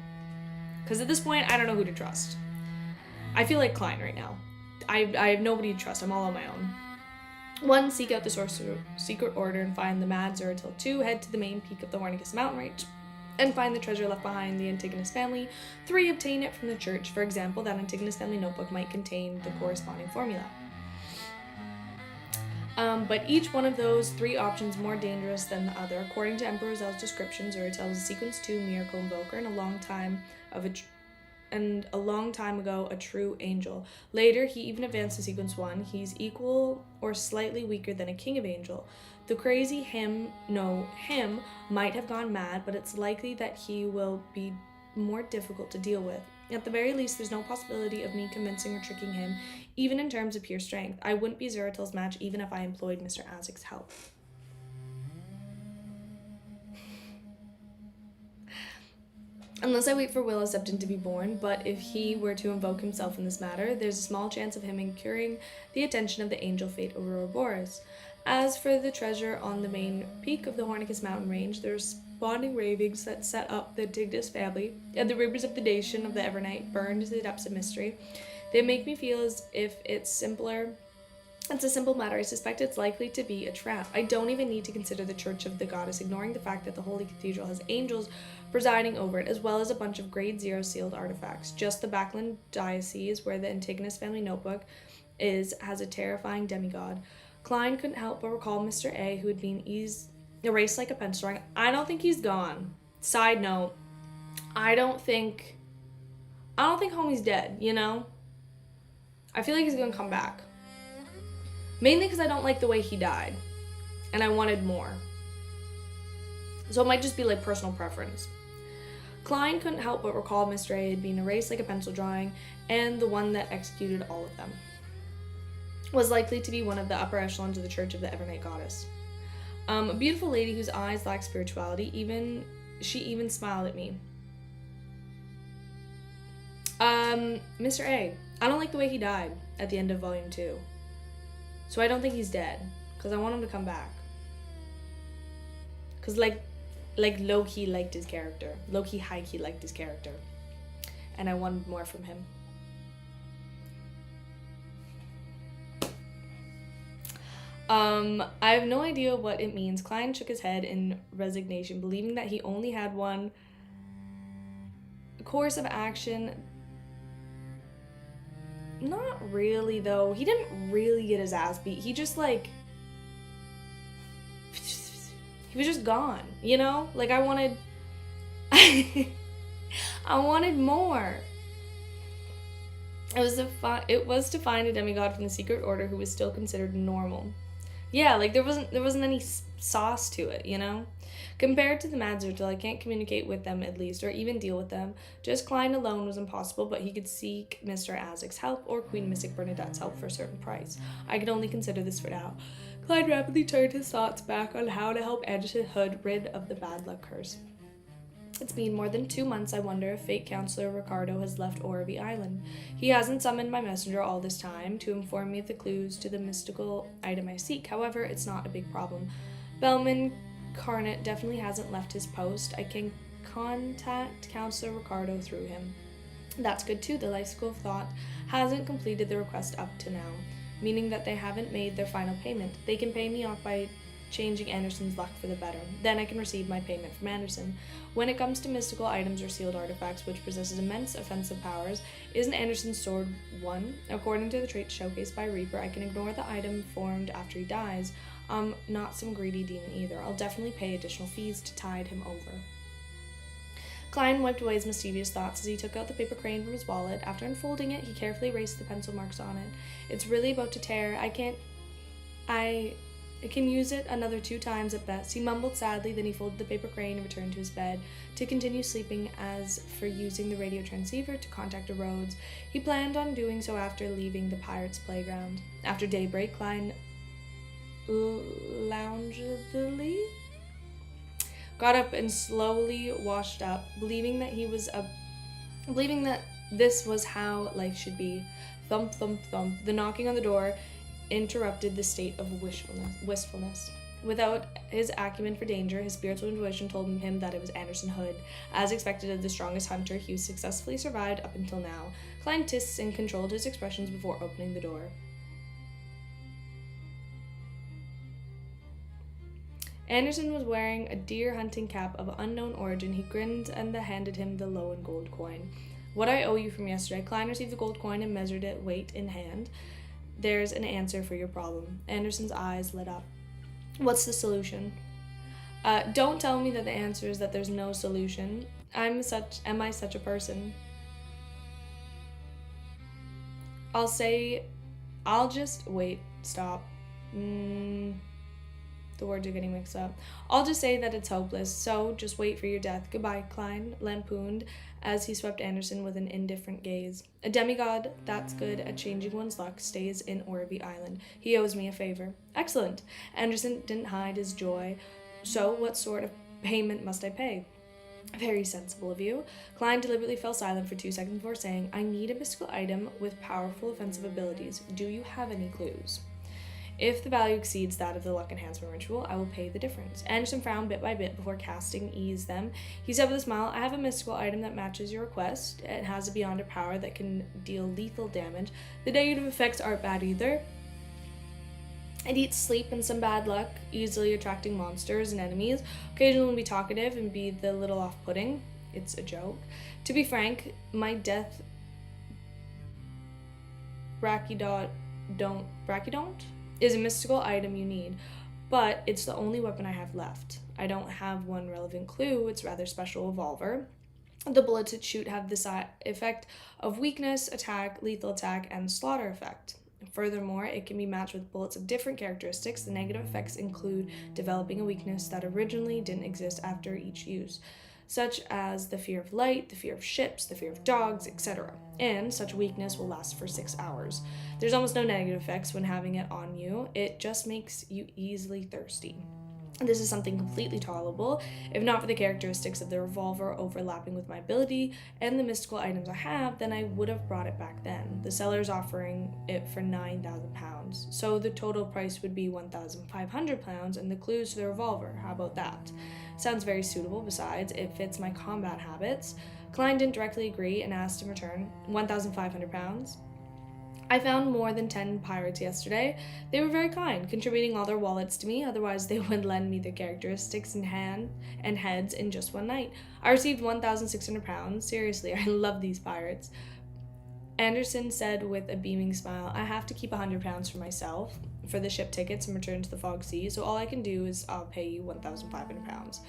Because at this point, I don't know who to trust. I feel like Klein right now. I have nobody to trust. I'm all on my own. 1. Seek out the sorcerer secret order and find the mad Zeratil. 2. Head to the main peak of the Hornicus mountain range and find the treasure left behind the Antigonus family. 3. Obtain it from the church. For example, that Antigonus family notebook might contain the corresponding formula. But each one of those 3 options more dangerous than the other. According to Emperor Zell's description, Zeratil was a Sequence 2 miracle invoker and a long time ago a true angel. Later, he even advanced to Sequence 1. He's equal or slightly weaker than a king of angel. The crazy him might have gone mad, but it's likely that he will be more difficult to deal with. At the very least, there's no possibility of me convincing or tricking him, even in terms of pure strength. I wouldn't be Zeratil's match even if I employed Mr. Azek's help. Unless I wait for Will Septon to be born, but if he were to invoke himself in this matter, there's a small chance of him incurring the attention of the angel fate over Ouroboros. As for the treasure on the main peak of the Hornicus mountain range, there's spawning ravings that set up the Antigonus family, and the rumors of the nation of the Evernight burned to the depths of mystery. They make me feel as if it's a simple matter. I suspect it's likely to be a trap. I don't even need to consider the Church of the Goddess, ignoring the fact that the Holy Cathedral has angels presiding over it, as well as a bunch of grade 0 sealed artifacts. Just the Backland Diocese, where the Antigonus family notebook is, has a terrifying demigod. Klein couldn't help but recall Mr. A, who had been erased like a pencil drawing. I don't think he's gone. Side note, I don't think homie's dead, you know? I feel like he's gonna come back. Mainly because I don't like the way he died. And I wanted more. So it might just be like personal preference. Klein couldn't help but recall Mr. A had been erased like a pencil drawing, and the one that executed all of them was likely to be one of the upper echelons of the Church of the Evernight Goddess. A beautiful lady whose eyes lacked spirituality, she even smiled at me. Mr. A, I don't like the way he died at the end of Volume 2. So I don't think he's dead, because I want him to come back. Because like low-key liked his character. Low-key, high-key liked his character. And I wanted more from him. I have no idea what it means. Klein shook his head in resignation, believing that he only had one course of action. Not really, though. He didn't really get his ass beat. He just, like... he was just gone, you know? Like, I wanted... I wanted more. It was to find a demigod from the secret order who was still considered normal. Yeah, like, there wasn't any sauce to it, you know? Compared to the Mad Zeratil, I can't communicate with them, at least, or even deal with them. Just Klein alone was impossible, but he could seek Mr. Azek's help or Queen Mystic Bernadette's help for a certain price. I could only consider this for now. Klein rapidly turned his thoughts back on how to help Anderson Hood rid of the bad luck curse. It's been more than 2 months. I wonder if Fate Counselor Ricardo has left Orvie Island. He hasn't summoned my messenger all this time to inform me of the clues to the mystical item I seek. However, it's not a big problem. Bellman Carnot definitely hasn't left his post. I can contact Counselor Ricardo through him. That's good too. The Life School of Thought hasn't completed the request up to now, meaning that they haven't made their final payment. They can pay me off by changing Anderson's luck for the better. Then I can receive my payment from Anderson. When it comes to mystical items or sealed artifacts which possesses immense offensive powers, isn't Anderson's sword one? According to the traits showcased by Reaper, I can ignore the item formed after he dies. Not some greedy demon either. I'll definitely pay additional fees to tide him over. Klein wiped away his mischievous thoughts as he took out the paper crane from his wallet. After unfolding it, he carefully erased the pencil marks on it. It's really about to tear. I can use it another 2 times at best. He mumbled sadly, then he folded the paper crane and returned to his bed to continue sleeping. As for using the radio transceiver to contact the Rhodes, he planned on doing so after leaving the pirates' playground. After daybreak, Klein loungedly got up and slowly washed up, believing that this was how life should be. Thump, thump, thump. The knocking on the door interrupted the state of wistfulness. Without his acumen for danger, his spiritual intuition told him that it was Anderson Hood. as expected of the strongest hunter. Hughes successfully survived up until now. Klein tisks and controlled his expressions before opening the door. Anderson was wearing a deer hunting cap of unknown origin. He grinned and handed him the low and gold coin. What I owe you from yesterday. Klein received the gold coin and measured it weight in hand. There's an answer for your problem. Anderson's eyes lit up. What's the solution? Don't tell me that the answer is that there's no solution. Am I such a person? Stop. The words are getting mixed up. I'll just say that it's hopeless, so just wait for your death. Goodbye, Klein lampooned as he swept Anderson with an indifferent gaze. A demigod that's good at changing one's luck stays in Orvie Island. He owes me a favor. Excellent. Anderson didn't hide his joy. So what sort of payment must I pay? Very sensible of you. Klein deliberately fell silent for 2 seconds before saying, I need a mystical item with powerful offensive abilities. Do you have any clues? If the value exceeds that of the luck enhancement ritual, I will pay the difference. Anderson frowned bit by bit before casting ease them. He said with a smile, I have a mystical item that matches your request. It has a beyonder power that can deal lethal damage. The negative effects aren't bad either. It eats sleep and some bad luck, easily attracting monsters and enemies. Occasionally be talkative and be the little off-putting. It's a joke. To be frank, my death brachydont is a mystical item you need, but it's the only weapon I have left. I don't have one relevant clue. It's rather special revolver. The bullets it shoot have the side effect of weakness, attack, lethal attack, and slaughter effect. Furthermore, it can be matched with bullets of different characteristics. The negative effects include developing a weakness that originally didn't exist after each use, such as the fear of light, the fear of ships, the fear of dogs, etc. And such weakness will last for 6 hours. There's almost no negative effects when having it on you. It just makes you easily thirsty. This is something completely tolerable, if not for the characteristics of the revolver overlapping with my ability and the mystical items I have, then I would have brought it back then. The seller is offering it for £9,000, so the total price would be £1,500, and the clues to the revolver. How about that? Sounds very suitable. Besides, it fits my combat habits. Klein didn't directly agree and asked in return, £1,500. I found more than 10 pirates yesterday. They were very kind, contributing all their wallets to me, otherwise they would lend me their characteristics in hand and heads in just one night. I received £1,600. Seriously, I love these pirates. Anderson said with a beaming smile, I have to keep £100 for myself, for the ship tickets and return to the Fog Sea, so all I can do is I'll pay you £1,500.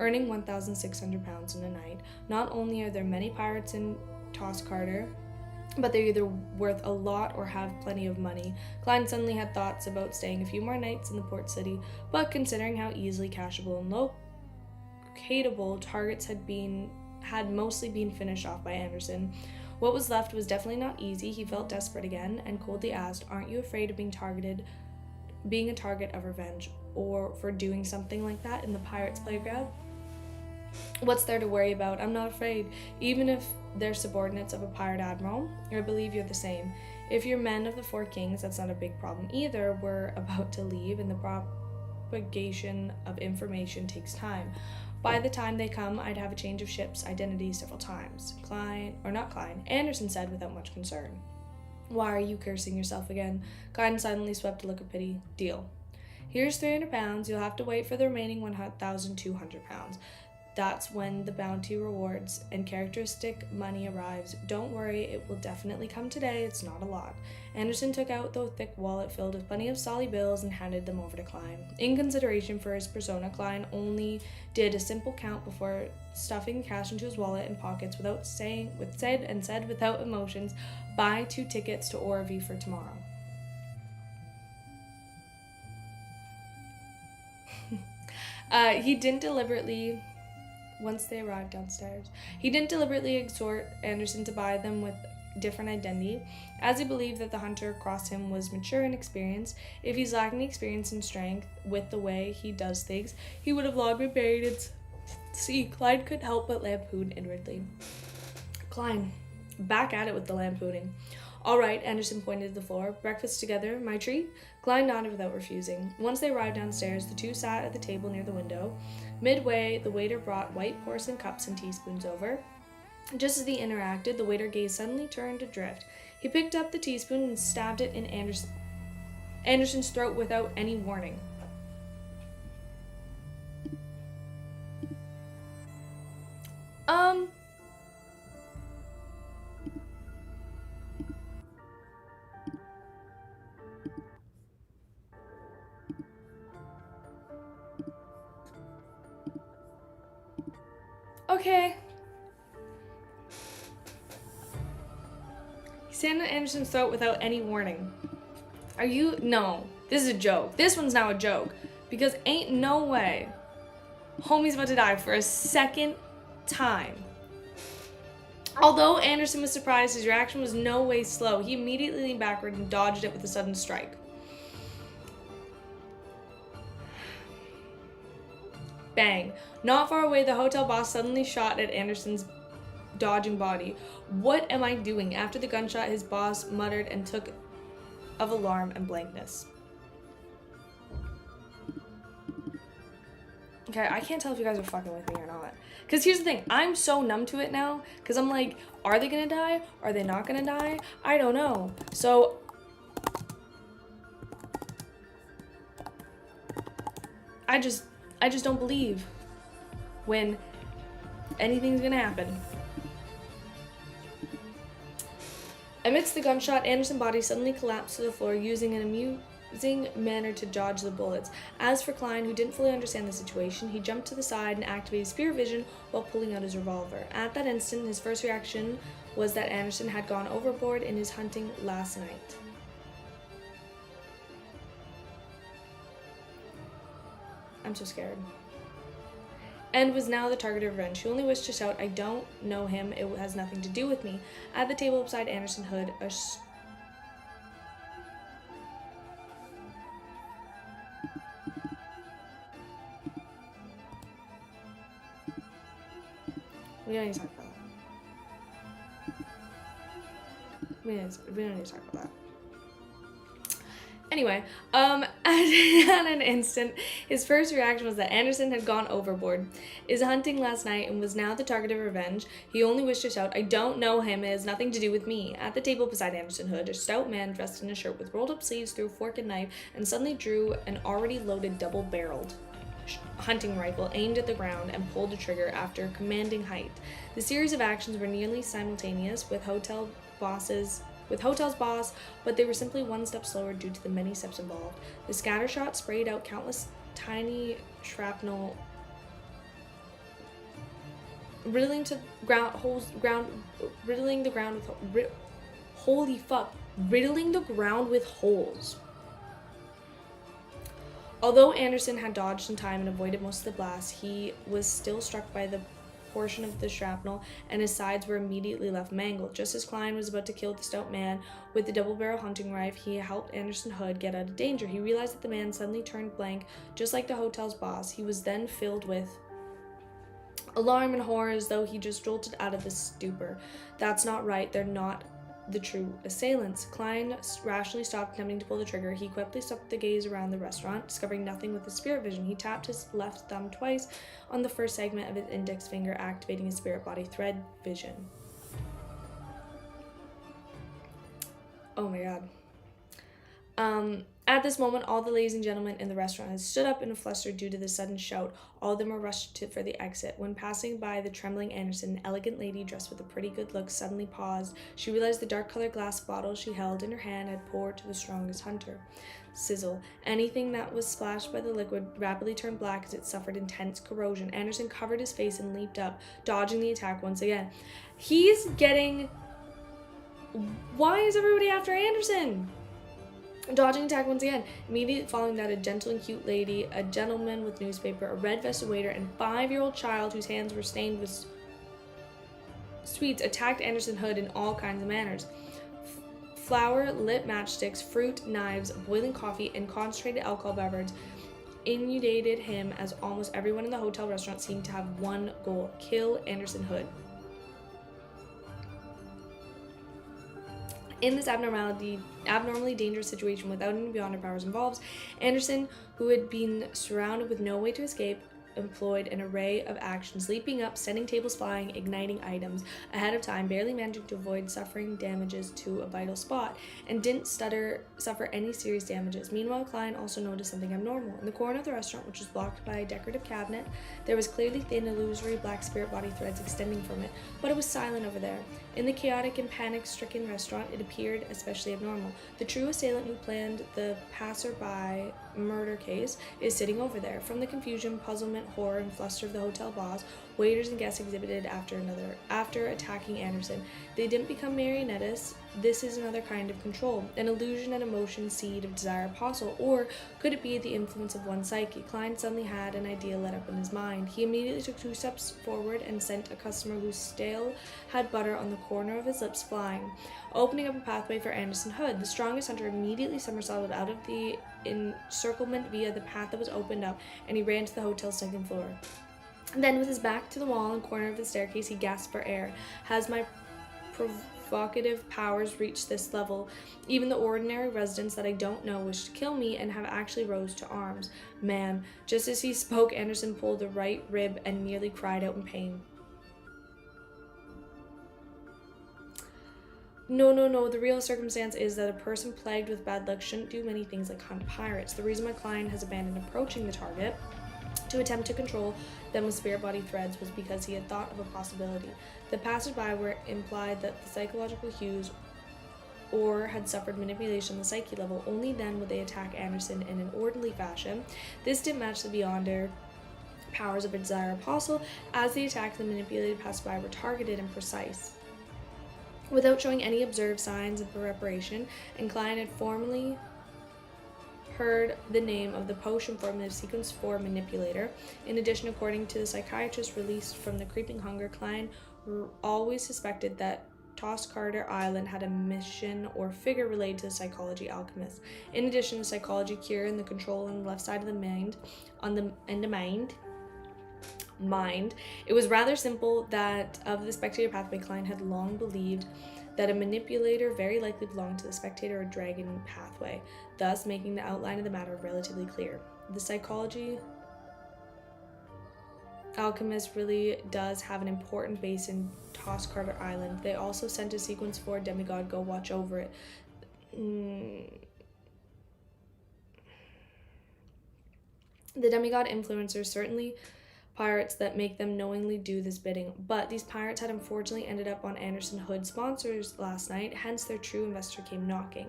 Earning £1,600 in a night. Not only are there many pirates in Toscarter, but they're either worth a lot or have plenty of money. Klein suddenly had thoughts about staying a few more nights in the port city, but considering how easily cashable and locatable targets had mostly been finished off by Anderson, what was left was definitely not easy. He felt desperate again and coldly asked, aren't you afraid of being a target of revenge, or for doing something like that in the pirates' playground? What's there to worry about? I'm not afraid. Even if they're subordinates of a pirate admiral, I believe you're the same. If you're men of the Four Kings, that's not a big problem either. We're about to leave, and the propagation of information takes time. By the time they come, I'd have a change of ship's identity several times. Anderson said without much concern. Why are you cursing yourself again? Klein suddenly swept a look of pity. Deal. Here's £300. You'll have to wait for the remaining £1,200. That's when the bounty rewards and characteristic money arrives. Don't worry, it will definitely come today. It's not a lot. Anderson took out the thick wallet filled with plenty of solid bills and handed them over to Klein. In consideration for his persona, Klein only did a simple count before stuffing cash into his wallet and pockets said without emotions, buy 2 tickets to Orvie for tomorrow. Once they arrived downstairs, he didn't deliberately exhort Anderson to buy them with different identity, as he believed that the hunter across him was mature and experienced. If he's lacking experience and strength with the way he does things, he would have long been buried in sea. Klein couldn't help but lampoon inwardly. Klein, back at it with the lampooning. All right, Anderson pointed to the floor. Breakfast together, my treat? Klein nodded without refusing. Once they arrived downstairs, the two sat at the table near the window. Midway, the waiter brought white porcelain cups and teaspoons over. Just as they interacted, the waiter's gaze suddenly turned adrift. He picked up the teaspoon and stabbed it in Anderson's throat without any warning. Okay. He stabbed Anderson's throat without any warning. Are you? No. This is a joke. This one's now a joke. Because ain't no way homie's about to die for a second time. Although Anderson was surprised, his reaction was no way slow. He immediately leaned backward and dodged it with a sudden strike. Bang. Not far away, the hotel boss suddenly shot at Anderson's dodging body. What am I doing? After the gunshot, his boss muttered and took of alarm and blankness. Okay, I can't tell if you guys are fucking with me or not. Because here's the thing, I'm so numb to it now. Because I'm like, are they gonna die? Are they not gonna die? I don't know. So, I just don't believe when anything's gonna happen. Amidst the gunshot, Anderson's body suddenly collapsed to the floor, using an amusing manner to dodge the bullets. As for Klein, who didn't fully understand the situation, he jumped to the side and activated spear vision while pulling out his revolver. At that instant, his first reaction was that Anderson had gone overboard in his hunting last night. I'm so scared. And was now the target of revenge. He only wished to shout, I don't know him, it has nothing to do with me. At the table beside Anderson Hood, we don't need to talk about that. We don't need to talk about that. Anyway, at an instant, his first reaction was that Anderson had gone overboard, is hunting last night, and was now the target of revenge. He only wished to shout, I don't know him, it has nothing to do with me. At the table beside Anderson Hood, a stout man dressed in a shirt with rolled up sleeves threw a fork and knife and suddenly drew an already loaded double-barreled hunting rifle, aimed at the ground, and pulled the trigger after a commanding height. The series of actions were nearly simultaneous with hotel's boss, but they were simply one step slower due to the many steps involved. The scatter shot sprayed out countless tiny shrapnel, riddling the ground with holes. Although Anderson had dodged in time and avoided most of the blasts, he was still struck by the portion of the shrapnel, and his sides were immediately left mangled. Just as Klein was about to kill the stout man with the double-barrel hunting rifle, he helped Anderson Hood get out of danger. He realized that the man suddenly turned blank, just like the hotel's boss. He was then filled with alarm and horror, as though he just jolted out of the stupor. That's not right. They're not the true assailants. Klein rationally stopped attempting to pull the trigger. He quickly swept the gaze around the restaurant, discovering nothing with his spirit vision. He tapped his left thumb twice on the first segment of his index finger, activating his spirit body thread vision. Oh my god. At this moment, all the ladies and gentlemen in the restaurant had stood up in a fluster due to the sudden shout. All of them were rushed for the exit. When passing by the trembling Anderson, an elegant lady dressed with a pretty good look suddenly paused. She realized the dark-colored glass bottle she held in her hand had poured to the strongest hunter. Sizzle. Anything that was splashed by the liquid rapidly turned black as it suffered intense corrosion. Anderson covered his face and leaped up, dodging the attack once again. He's getting... Why is everybody after Anderson? Dodging attack once again. Immediately following that, a gentle and cute lady, a gentleman with newspaper, a red-vested waiter, and a 5-year-old child whose hands were stained with sweets attacked Anderson Hood in all kinds of manners. Flour, lit matchsticks, fruit, knives, boiling coffee, and concentrated alcohol beverage inundated him, as almost everyone in the hotel restaurant seemed to have one goal: kill Anderson Hood. In this abnormally dangerous situation without any beyond powers involved, Anderson, who had been surrounded with no way to escape, employed an array of actions, leaping up, sending tables flying, igniting items ahead of time, barely managing to avoid suffering damages to a vital spot, and didn't suffer any serious damages. Meanwhile, Klein also noticed something abnormal. In the corner of the restaurant, which was blocked by a decorative cabinet, there was clearly thin, illusory black spirit body threads extending from it, but it was silent over there. In the chaotic and panic-stricken restaurant, it appeared especially abnormal. The true assailant who planned the passerby murder case is sitting over there. From the confusion, puzzlement, horror, and fluster of the hotel boss, waiters and guests exhibited after attacking Anderson. They didn't become marionettes. This is another kind of control, an illusion and emotion seed of desire apostle, or could it be the influence of one psyche? Klein suddenly had an idea lit up in his mind. He immediately took 2 steps forward and sent a customer whose stale had butter on the corner of his lips flying, opening up a pathway for Anderson Hood. The strongest hunter immediately somersaulted out of the encirclement via the path that was opened up, and he ran to the hotel's 2nd floor. Then, with his back to the wall and corner of the staircase, he gasped for air. Has my provocative powers reached this level? Even the ordinary residents that I don't know wish to kill me and have actually rose to arms. Man, just as he spoke, Anderson pulled the right rib and nearly cried out in pain. No, the real circumstance is that a person plagued with bad luck shouldn't do many things like hunt pirates. The reason my client has abandoned approaching the target to attempt to control them with spirit body threads was because he had thought of a possibility. The passersby were implied that the psychological cues or had suffered manipulation on the psyche level. Only then would they attack Anderson in an orderly fashion. This didn't match the beyonder powers of a desire apostle, as the attack the manipulated passersby were targeted and precise. Without showing any observed signs of preparation, and Klein had formally heard the name of the potion formula sequence 4 manipulator. In addition, according to the psychiatrist released from the creeping hunger, Klein always suspected that Carter Island had a mission or figure related to the psychology alchemist. In addition, the psychology cure and the control on the left side of the mind, it was rather simple that of the spectator pathway, Klein had long believed that a manipulator very likely belonged to the spectator or dragon pathway, thus making the outline of the matter relatively clear. The psychology alchemist really does have an important base in Carter Island. They also sent a sequence 4 demigod go watch over it. The demigod influencers certainly pirates that make them knowingly do this bidding, but these pirates had unfortunately ended up on Anderson Hood sponsors last night, hence their true investor came knocking.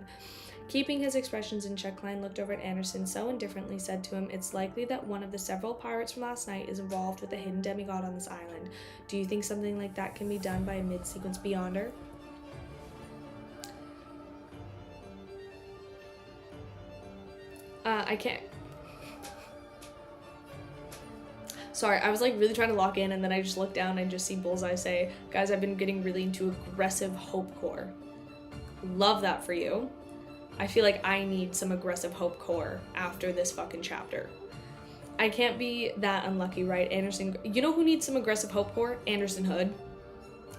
Keeping his expressions in check, Klein looked over at Anderson so indifferently, said to him, "It's likely that one of the several pirates from last night is involved with the hidden demigod on this island. Do you think something like that can be done by a mid-sequence beyonder?" I can't. Sorry, I was like really trying to lock in, and then I just look down and just see Bullseye say, "Guys, I've been getting really into aggressive hope core." Love that for you. I feel like I need some aggressive hope core after this fucking chapter. I can't be that unlucky, right? Anderson, you know who needs some aggressive hope core? Anderson Hood.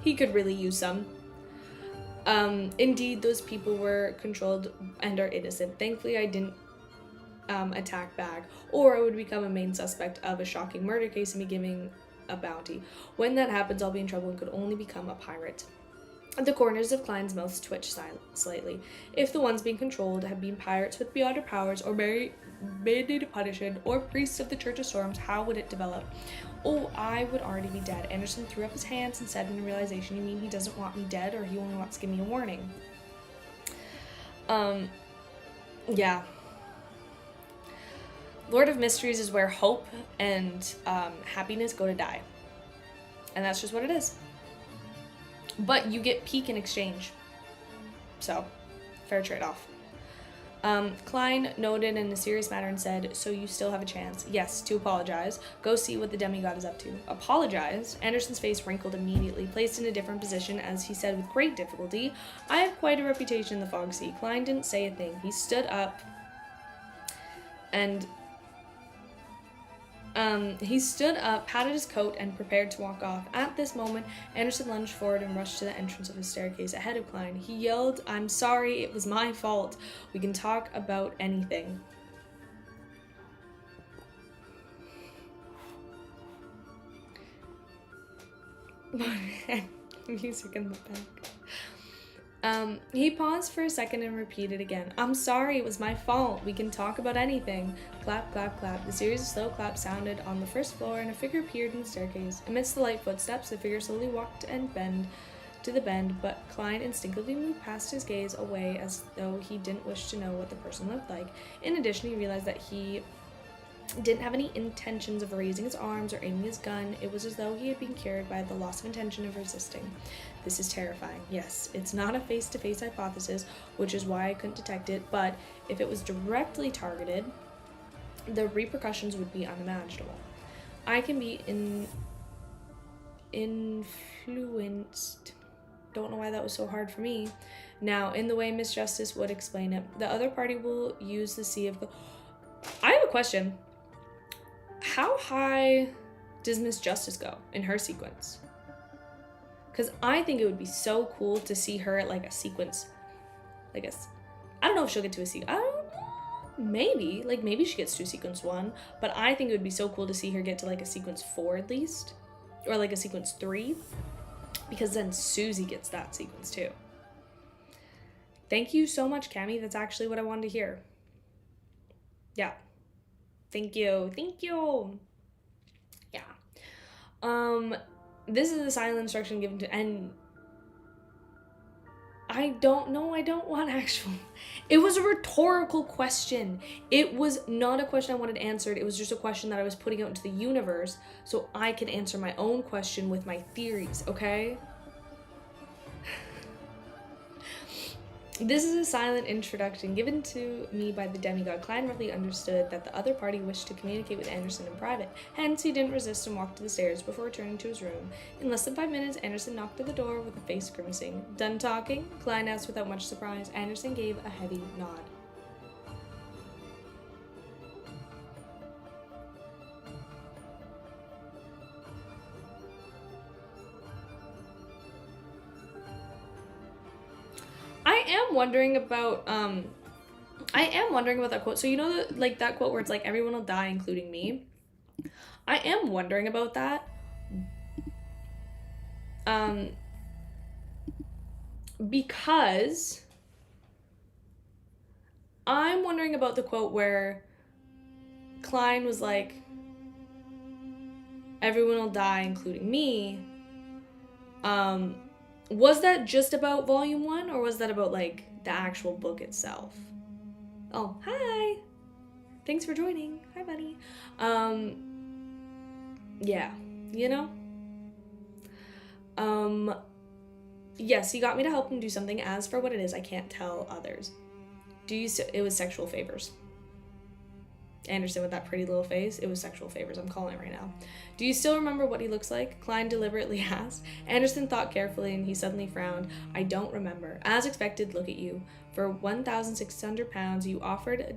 He could really use some. Indeed, those people were controlled and are innocent. Thankfully, I didn't attack back, or I would become a main suspect of a shocking murder case and be giving a bounty. When that happens, I'll be in trouble and could only become a pirate. The corners of Klein's mouth twitched slightly. If the ones being controlled had been pirates with beyonder powers, or mandated punishment, or priests of the Church of Storms, how would it develop? Oh, I would already be dead. Anderson threw up his hands and said in realization, "You mean he doesn't want me dead, or he only wants to give me a warning?" Yeah. Lord of Mysteries is where hope and happiness go to die. And that's just what it is. But you get peak in exchange. So, fair trade-off. Klein noted in a serious manner and said, "So you still have a chance?" "Yes, to apologize. Go see what the demigod is up to." "Apologize?" Anderson's face wrinkled immediately, placed in a different position as he said with great difficulty, "I have quite a reputation in the Fog Sea." Klein didn't say a thing. He stood up and He stood up, patted his coat, and prepared to walk off. At this moment, Anderson lunged forward and rushed to the entrance of his staircase ahead of Klein. He yelled, "I'm sorry, it was my fault. We can talk about anything." Music in the back. He paused for a second and repeated again, "I'm sorry, it was my fault. We can talk about anything." Clap, clap, clap. The series of slow claps sounded on the first floor, and a figure appeared in the staircase. Amidst the light footsteps, the figure slowly walked to the bend, but Klein instinctively moved past his gaze away as though he didn't wish to know what the person looked like. In addition, he realized that he didn't have any intentions of raising his arms or aiming his gun. It was as though he had been cured by the loss of intention of resisting. This is terrifying. Yes, it's not a face-to-face hypothesis, which is why I couldn't detect it, but if it was directly targeted, the repercussions would be unimaginable. I can be influenced. Don't know why that was so hard for me. Now, in the way Miss Justice would explain it, the other party will use the sea of... I have a question. How high does Miss Justice go in her sequence? Because I think it would be so cool to see her at like a sequence. I don't know if she'll get to a sequence. Maybe she gets to sequence 1, but I think it would be so cool to see her get to like a sequence 4 at least, or like a sequence 3, because then Susie gets that sequence too. Thank you so much, Cami. That's actually what I wanted to hear. Yeah. Thank you. Yeah. This is the silent instruction given to, and I don't want actual. It was a rhetorical question. It was not a question I wanted answered. It was just a question that I was putting out into the universe so I could answer my own question with my theories, okay? This is a silent introduction given to me by the demigod. Klein roughly understood that the other party wished to communicate with Anderson in private. Hence, he didn't resist and walked to the stairs before returning to his room. In less than 5 minutes, Anderson knocked at the door with a face grimacing. "Done talking?" Klein asked without much surprise. Anderson gave a heavy nod. I am wondering about that quote. So you know that quote where it's like everyone will die including me? I am wondering about that. Because I'm wondering about the quote where Klein was like, everyone will die including me. Was that just about volume 1, or was that about like the actual book itself? Oh, hi. Thanks for joining. Hi, buddy. Yeah, you know? Yes, he got me to help him do something. As for what it is, I can't tell others. It was sexual favors. Anderson with that pretty little face. It was sexual favors. I'm calling it right now. "Do you still remember what he looks like?" Klein deliberately asked. Anderson thought carefully and he suddenly frowned. "I don't remember. As expected, look at you. For 1,600 pounds, you offered a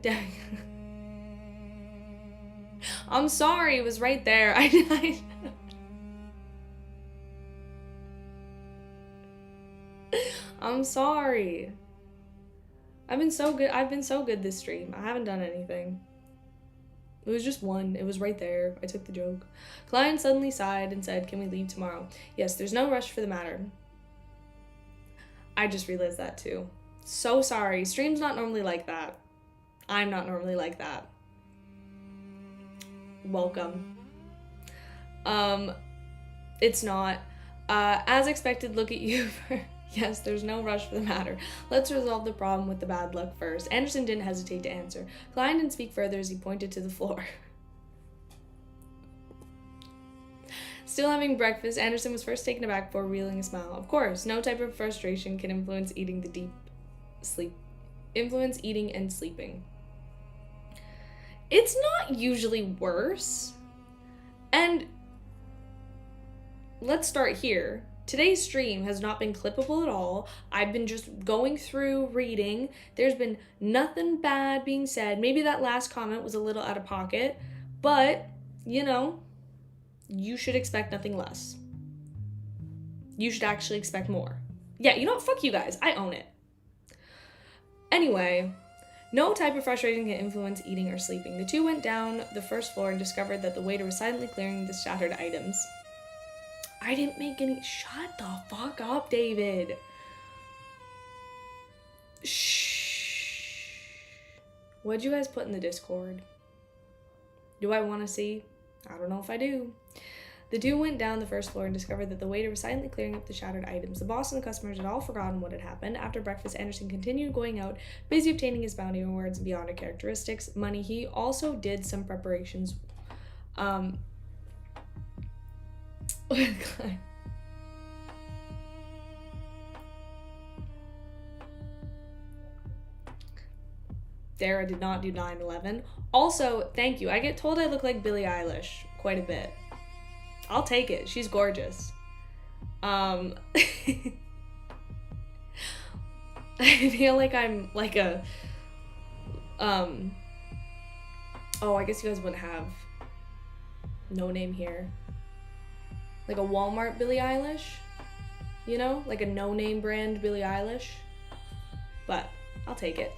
I'm sorry, it was right there. I'm sorry. I've been so good this stream. I haven't done anything. It was just 1. It was right there. I took the joke. Klein suddenly sighed and said, "Can we leave tomorrow?" "Yes, there's no rush for the matter." I just realized that too. So sorry. Stream's not normally like that. I'm not normally like that. Welcome. It's not. As expected, look at you for... Yes, there's no rush for the matter. Let's resolve the problem with the bad luck first. Anderson didn't hesitate to answer. Klein didn't speak further as he pointed to the floor. Still having breakfast, Anderson was first taken aback before revealing a smile. Of course, no type of frustration can influence eating and sleeping. It's not usually worse. And let's start here. Today's stream has not been clippable at all. I've been just going through reading. There's been nothing bad being said. Maybe that last comment was a little out of pocket, but you know, you should expect nothing less. You should actually expect more. Yeah, you know what? Fuck you guys. I own it. Anyway, no type of frustration can influence eating or sleeping. The two went down the first floor and discovered that the waiter was silently clearing the shattered items. I didn't make any. Shut the fuck up, David. Shh. What'd you guys put in the Discord? Do I want to see? I don't know if I do. The two went down the first floor and discovered that the waiter was silently clearing up the shattered items. The boss and the customers had all forgotten what had happened. After breakfast, Anderson continued going out, busy obtaining his bounty rewards beyond her characteristics. Money. He also did some preparations. Dara did not do 9/11. Also, thank you. I get told I look like Billie Eilish quite a bit. I'll take it. She's gorgeous. I feel like I'm like a oh, I guess you guys wouldn't have no name here. Like a Walmart Billie Eilish, you know? Like a no-name brand Billie Eilish. But I'll take it.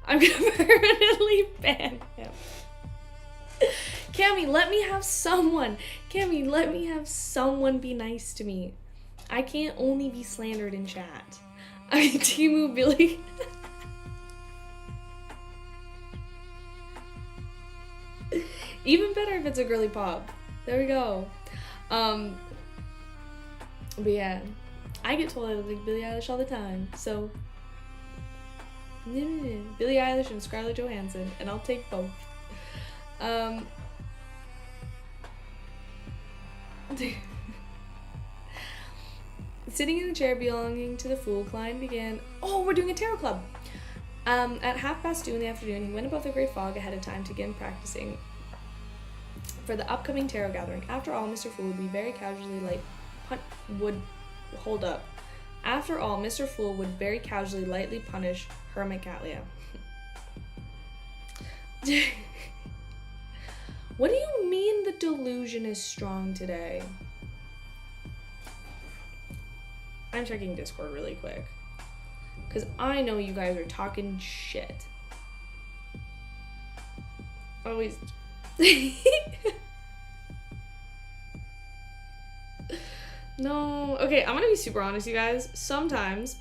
I'm gonna permanently ban him. Cammy, let me have someone. Cammy, let me have someone be nice to me. I can't only be slandered in chat. I mean, Timu Billy. Even better if it's a girly pop. There we go. But yeah, I get told I look like Billie Eilish all the time. So, Billie Eilish and Scarlett Johansson, and I'll take both. Sitting in the chair belonging to the fool, Klein began. Oh, we're doing a tarot club. At 2:30 in the afternoon, he went above the great fog ahead of time to begin practicing for the upcoming tarot gathering. After all, Mr. Fool would be very casually Mr. Fool would very casually lightly punish Hermit Catlia. What do you mean the delusion is strong today? I'm checking Discord really quick, because I know you guys are talking shit. Always. No. Okay, I'm gonna be super honest, you guys. Sometimes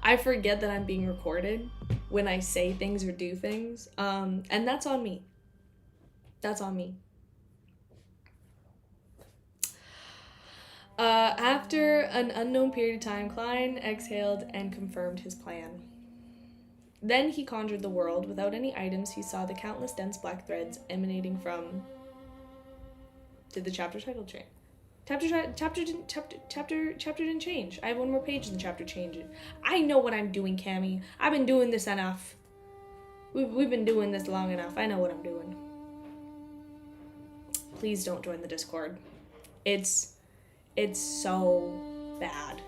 I forget that I'm being recorded when I say things or do things. And that's on me. That's on me. After an unknown period of time, Klein exhaled and confirmed his plan. Then he conjured the world. Without any items, he saw the countless dense black threads emanating from... Did the chapter title change? Chapter didn't change. I have one more page and the chapter changed. I know what I'm doing, Cammy. I've been doing this enough. We've been doing this long enough. I know what I'm doing. Please don't join the Discord. It's so bad.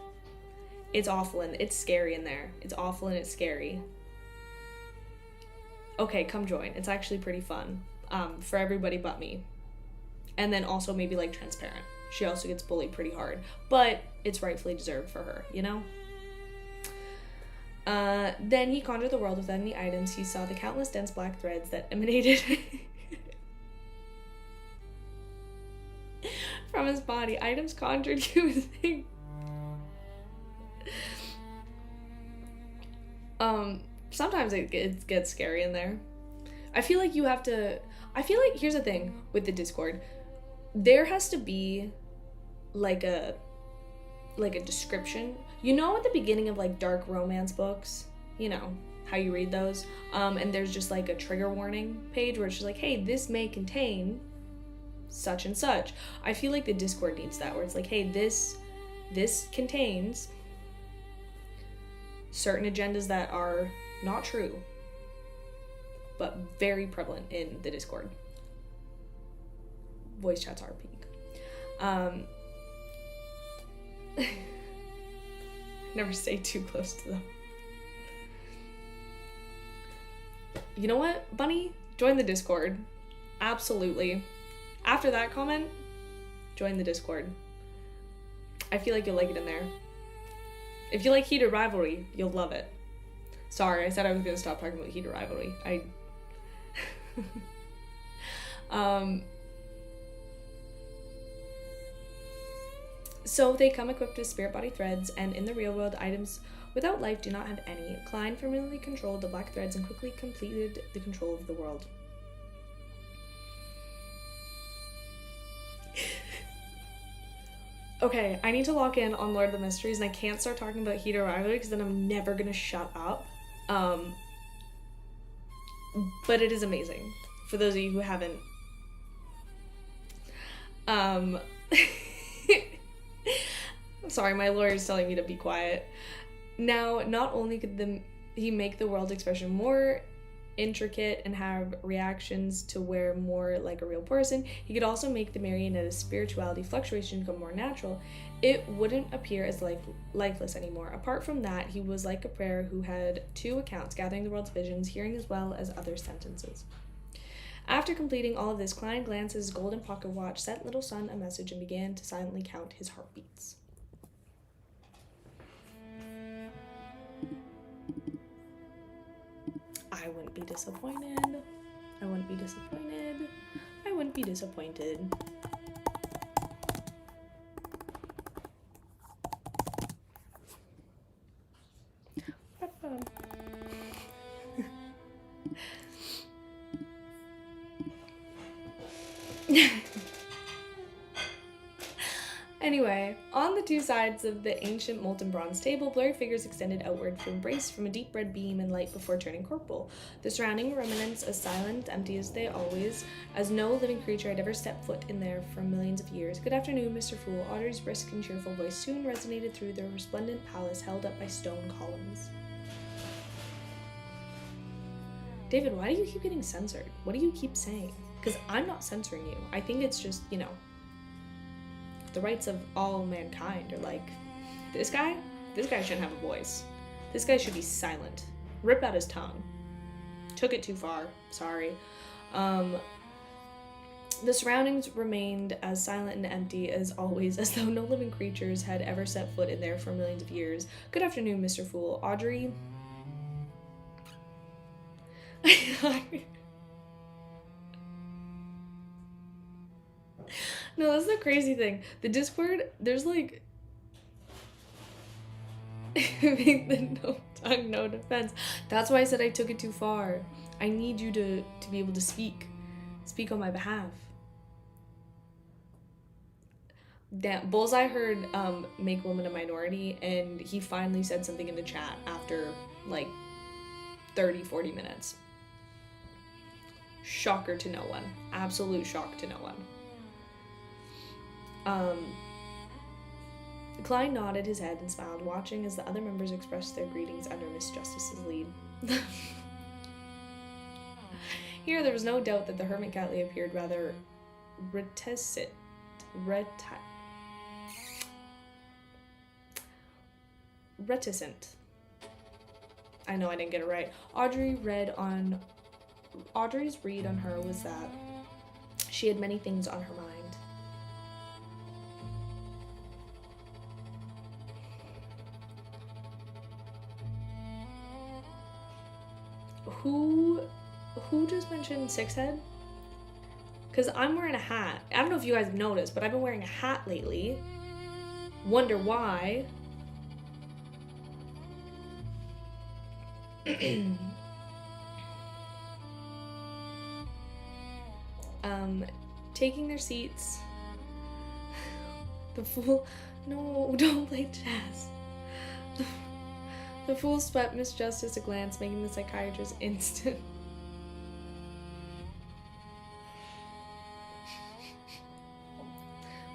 It's awful and it's scary in there. It's awful and it's scary. Okay, come join. It's actually pretty fun. For everybody but me. And then also maybe like Transparent. She also gets bullied pretty hard. But it's rightfully deserved for her, you know? Then he conjured the world without any items. He saw the countless dense black threads that emanated from his body. Items conjured using... Sometimes it gets scary in there. I feel like you have to... I feel like, here's the thing with the Discord. There has to be like a description. You know at the beginning of like dark romance books, you know, how you read those, and there's just like a trigger warning page where it's just like, hey, this may contain such and such. I feel like the Discord needs that, where it's like, hey, this contains certain agendas that are not true, but very prevalent in the Discord. Voice chats are peak. Never stay too close to them. You know what, Bunny? join the Discord. Absolutely. After that comment, join the Discord. I feel like you'll like it in there. If you like heated rivalry, you'll love it. Sorry, I said I was gonna stop talking about heated rivalry. So they come equipped with spirit body threads, and in the real world, items without life do not have any. Klein firmly controlled the black threads and quickly completed the control of the world. Okay, I need to lock in on Lord of the Mysteries, and I can't start talking about heated rivalry because then I'm never gonna shut up. But it is amazing. For those of you who haven't. Sorry, my lawyer's telling me to be quiet. Now, not only could he make the world expression more intricate and have reactions to where more like a real person, he could also make the marionette's spirituality fluctuation become more natural. It wouldn't appear as lifeless anymore. Apart from that, he was like a prayer who had two accounts, gathering the world's visions, hearing as well as other sentences. After completing all of this, Klein glanced at his golden pocket watch, sent Little Sun a message, and began to silently count his heartbeats. I wouldn't be disappointed. I wouldn't be disappointed. I wouldn't be disappointed. Anyway, on the two sides of the ancient molten bronze table, blurry figures extended outward to embrace from a deep red beam and light before turning corporal. The surrounding remnants as silent, empty as they always, as no living creature had ever stepped foot in there for millions of years. Good afternoon, Mr. Fool. Audrey's brisk and cheerful voice soon resonated through the resplendent palace held up by stone columns. David, why do you keep getting censored? What do you keep saying? Because I'm not censoring you. I think it's just, the rights of all mankind are like, this guy shouldn't have a voice. This guy should be silent. Rip out his tongue. Took it too far. Sorry. The surroundings remained as silent and empty as always, as though no living creatures had ever set foot in there for millions of years. Good afternoon, Mr. Fool. Audrey. No, that's the crazy thing. The Discord, there's like make the no tongue, no defense. That's why I said I took it too far. I need you to be able to speak on my behalf. Damn, Bullseye heard make woman a minority, and he finally said something in the chat after like 30-40 minutes. Shocker to no one. Absolute shock to no one. Klein nodded his head and smiled, watching as the other members expressed their greetings under Miss Justice's lead. Here, there was no doubt that the hermit Catley appeared rather reticent. I know I didn't get it right. Audrey's read on her was that she had many things on her mind. Who just mentioned Six Head? Because I'm wearing a hat. I don't know if you guys have noticed, but I've been wearing a hat lately. Wonder why. Taking their seats. The fool. No, don't play chess. The fool swept Miss Justice a glance, making the psychiatrist instant.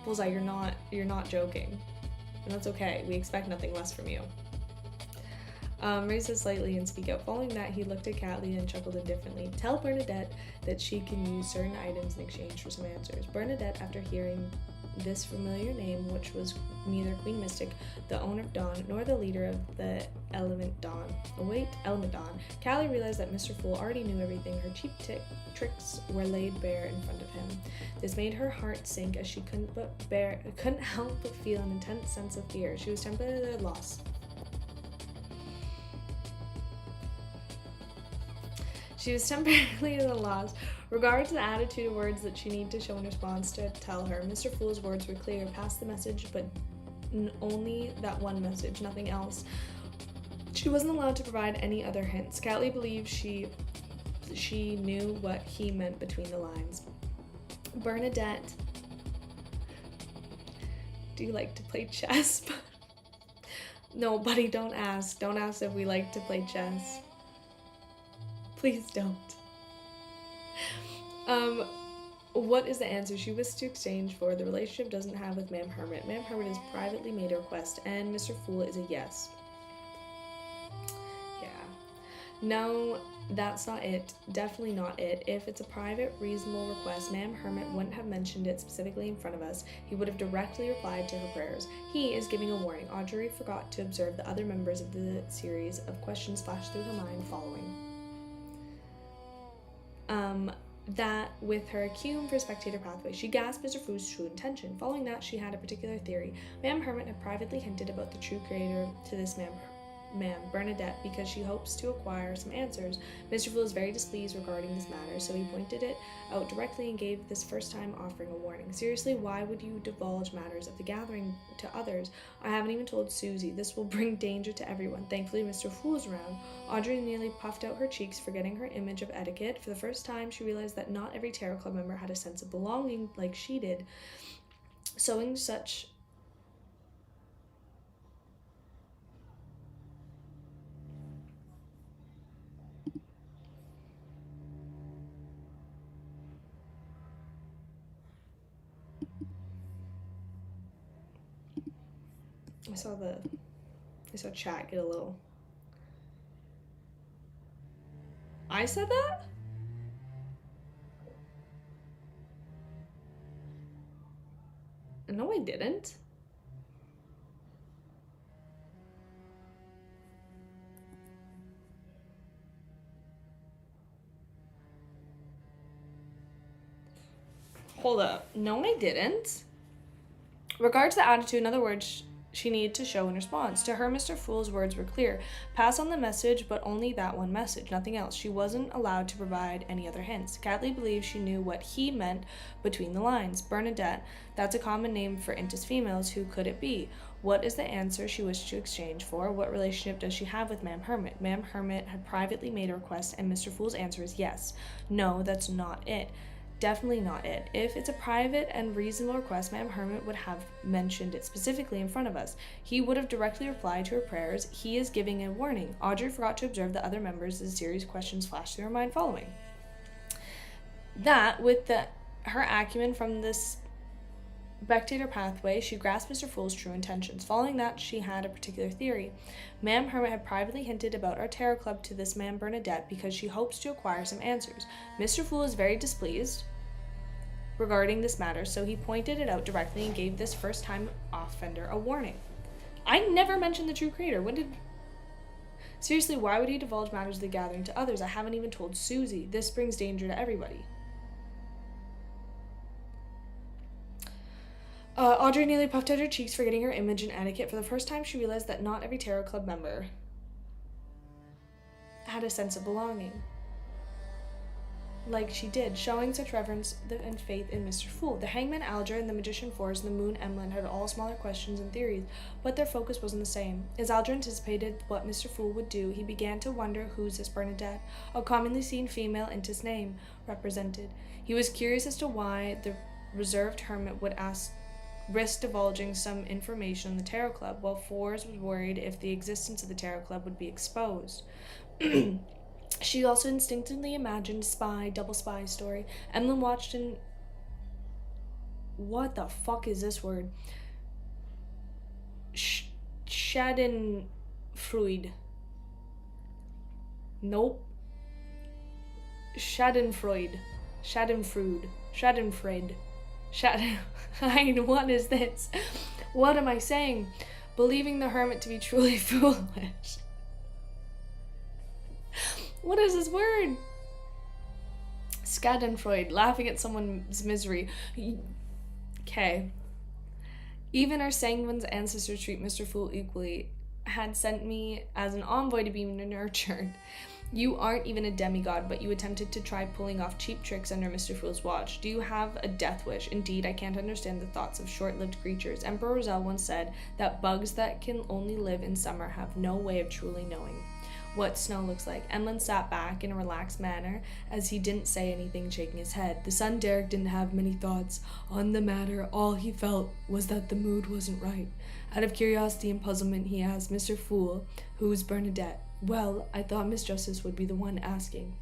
Bullseye, you're not joking. And that's okay. We expect nothing less from you. Raise it slightly and speak out. Following that, he looked at Catley and chuckled indifferently. Tell Bernadette that she can use certain items in exchange for some answers. Bernadette, after hearing this familiar name, which was neither Queen Mystic, the owner of Dawn, nor the leader of the Element Dawn. Element Dawn. Callie realized that Mr. Fool already knew everything. Her cheap tricks were laid bare in front of him. This made her heart sink as she couldn't help but feel an intense sense of fear. She was temporarily lost. She was temporarily at a loss. Regard to the attitude of words that she needed to show in response to tell her. Mr. Fool's words were clear. Pass the message, but only that one message, nothing else. She wasn't allowed to provide any other hints. Callie believed she knew what he meant between the lines. Bernadette, do you like to play chess? No, buddy, don't ask. Don't ask if we like to play chess. Please don't. What is the answer she wished to exchange for? The relationship doesn't have with Ma'am Hermit. Ma'am Hermit has privately made a request, and Mr. Fool is a yes. Yeah. No, that's not it. Definitely not it. If it's a private, reasonable request, Ma'am Hermit wouldn't have mentioned it specifically in front of us. He would have directly replied to her prayers. He is giving a warning. Audrey forgot to observe the other members of the series of questions flash through her mind following. That with her acumen for spectator pathway, she gasped Mr. Fool's true intention. Following that, she had a particular theory. Ma'am Hermit had privately hinted about the true creator to this Ma'am Bernadette because she hopes to acquire some answers. Mr. Fool is very displeased regarding this matter, so he pointed it out directly and gave this first time offering a warning. Seriously, why would you divulge matters of the gathering to others? I haven't even told Susie. This will bring danger to everyone. Thankfully, Mr. Fool is around. Audrey nearly puffed out her cheeks, forgetting her image of etiquette. For the first time, she realized that not every Tarot Club member had a sense of belonging like she did. Sowing such I saw chat get a little. I said that? No, I didn't. Hold up. No, I didn't. Regard to the attitude, in other words, she needed to show in response. To her, Mr. Fool's words were clear. Pass on the message, but only that one message, nothing else. She wasn't allowed to provide any other hints. Catley believed she knew what he meant between the lines. Bernadette, that's a common name for Intis females. Who could it be? What is the answer she wished to exchange for? What relationship does she have with Ma'am Hermit? Ma'am Hermit had privately made a request, and Mr. Fool's answer is yes. No, that's not it. Definitely not it. If it's a private and reasonable request, Ma'am Hermit would have mentioned it specifically in front of us. He would have directly replied to her prayers. He is giving a warning. Audrey forgot to observe the other members as a series of questions flashed through her mind following. That, with her acumen from this spectator pathway, she grasped Mr. Fool's true intentions. Following that, she had a particular theory. Ma'am Hermit had privately hinted about our tarot club to this Ma'am Bernadette because she hopes to acquire some answers. Mr. Fool is very displeased regarding this matter, so he pointed it out directly and gave this first-time offender a warning. I never mentioned the true creator. Seriously, why would he divulge matters of the gathering to others? I haven't even told Susie. This brings danger to everybody. Audrey nearly puffed out her cheeks, forgetting her image and etiquette. For the first time, she realized that not every Tarot Club member had a sense of belonging like she did, showing such reverence and faith in Mr. Fool. The Hangman Alger and the Magician Force and the Moon Emlyn had all smaller questions and theories, but their focus wasn't the same. As Alger anticipated what Mr. Fool would do, he began to wonder who's this Bernadette, a commonly seen female Intis name, represented. He was curious as to why the reserved hermit would risk divulging some information on the Tarot Club, while Fours was worried if the existence of the Tarot Club would be exposed. She also instinctively imagined double spy story. Emlyn watched in... What the fuck is this word? Schadenfreude. Nope. Schadenfreude. What is this? What am I saying? Believing the hermit to be truly foolish. What is this word? Schadenfreude, laughing at someone's misery. Okay. Even our sanguine's ancestors treat Mr. Fool equally, had sent me as an envoy to be nurtured. You aren't even a demigod, but you attempted to try pulling off cheap tricks under Mr. Fool's watch. Do you have a death wish? Indeed, I can't understand the thoughts of short-lived creatures. Emperor Roselle once said that bugs that can only live in summer have no way of truly knowing what snow looks like. Emlyn sat back in a relaxed manner as he didn't say anything, shaking his head. The son Derek didn't have many thoughts on the matter. All he felt was that the mood wasn't right. Out of curiosity and puzzlement, he asked Mr. Fool, "Who's Bernadette?" "Well, I thought Miss Justice would be the one asking."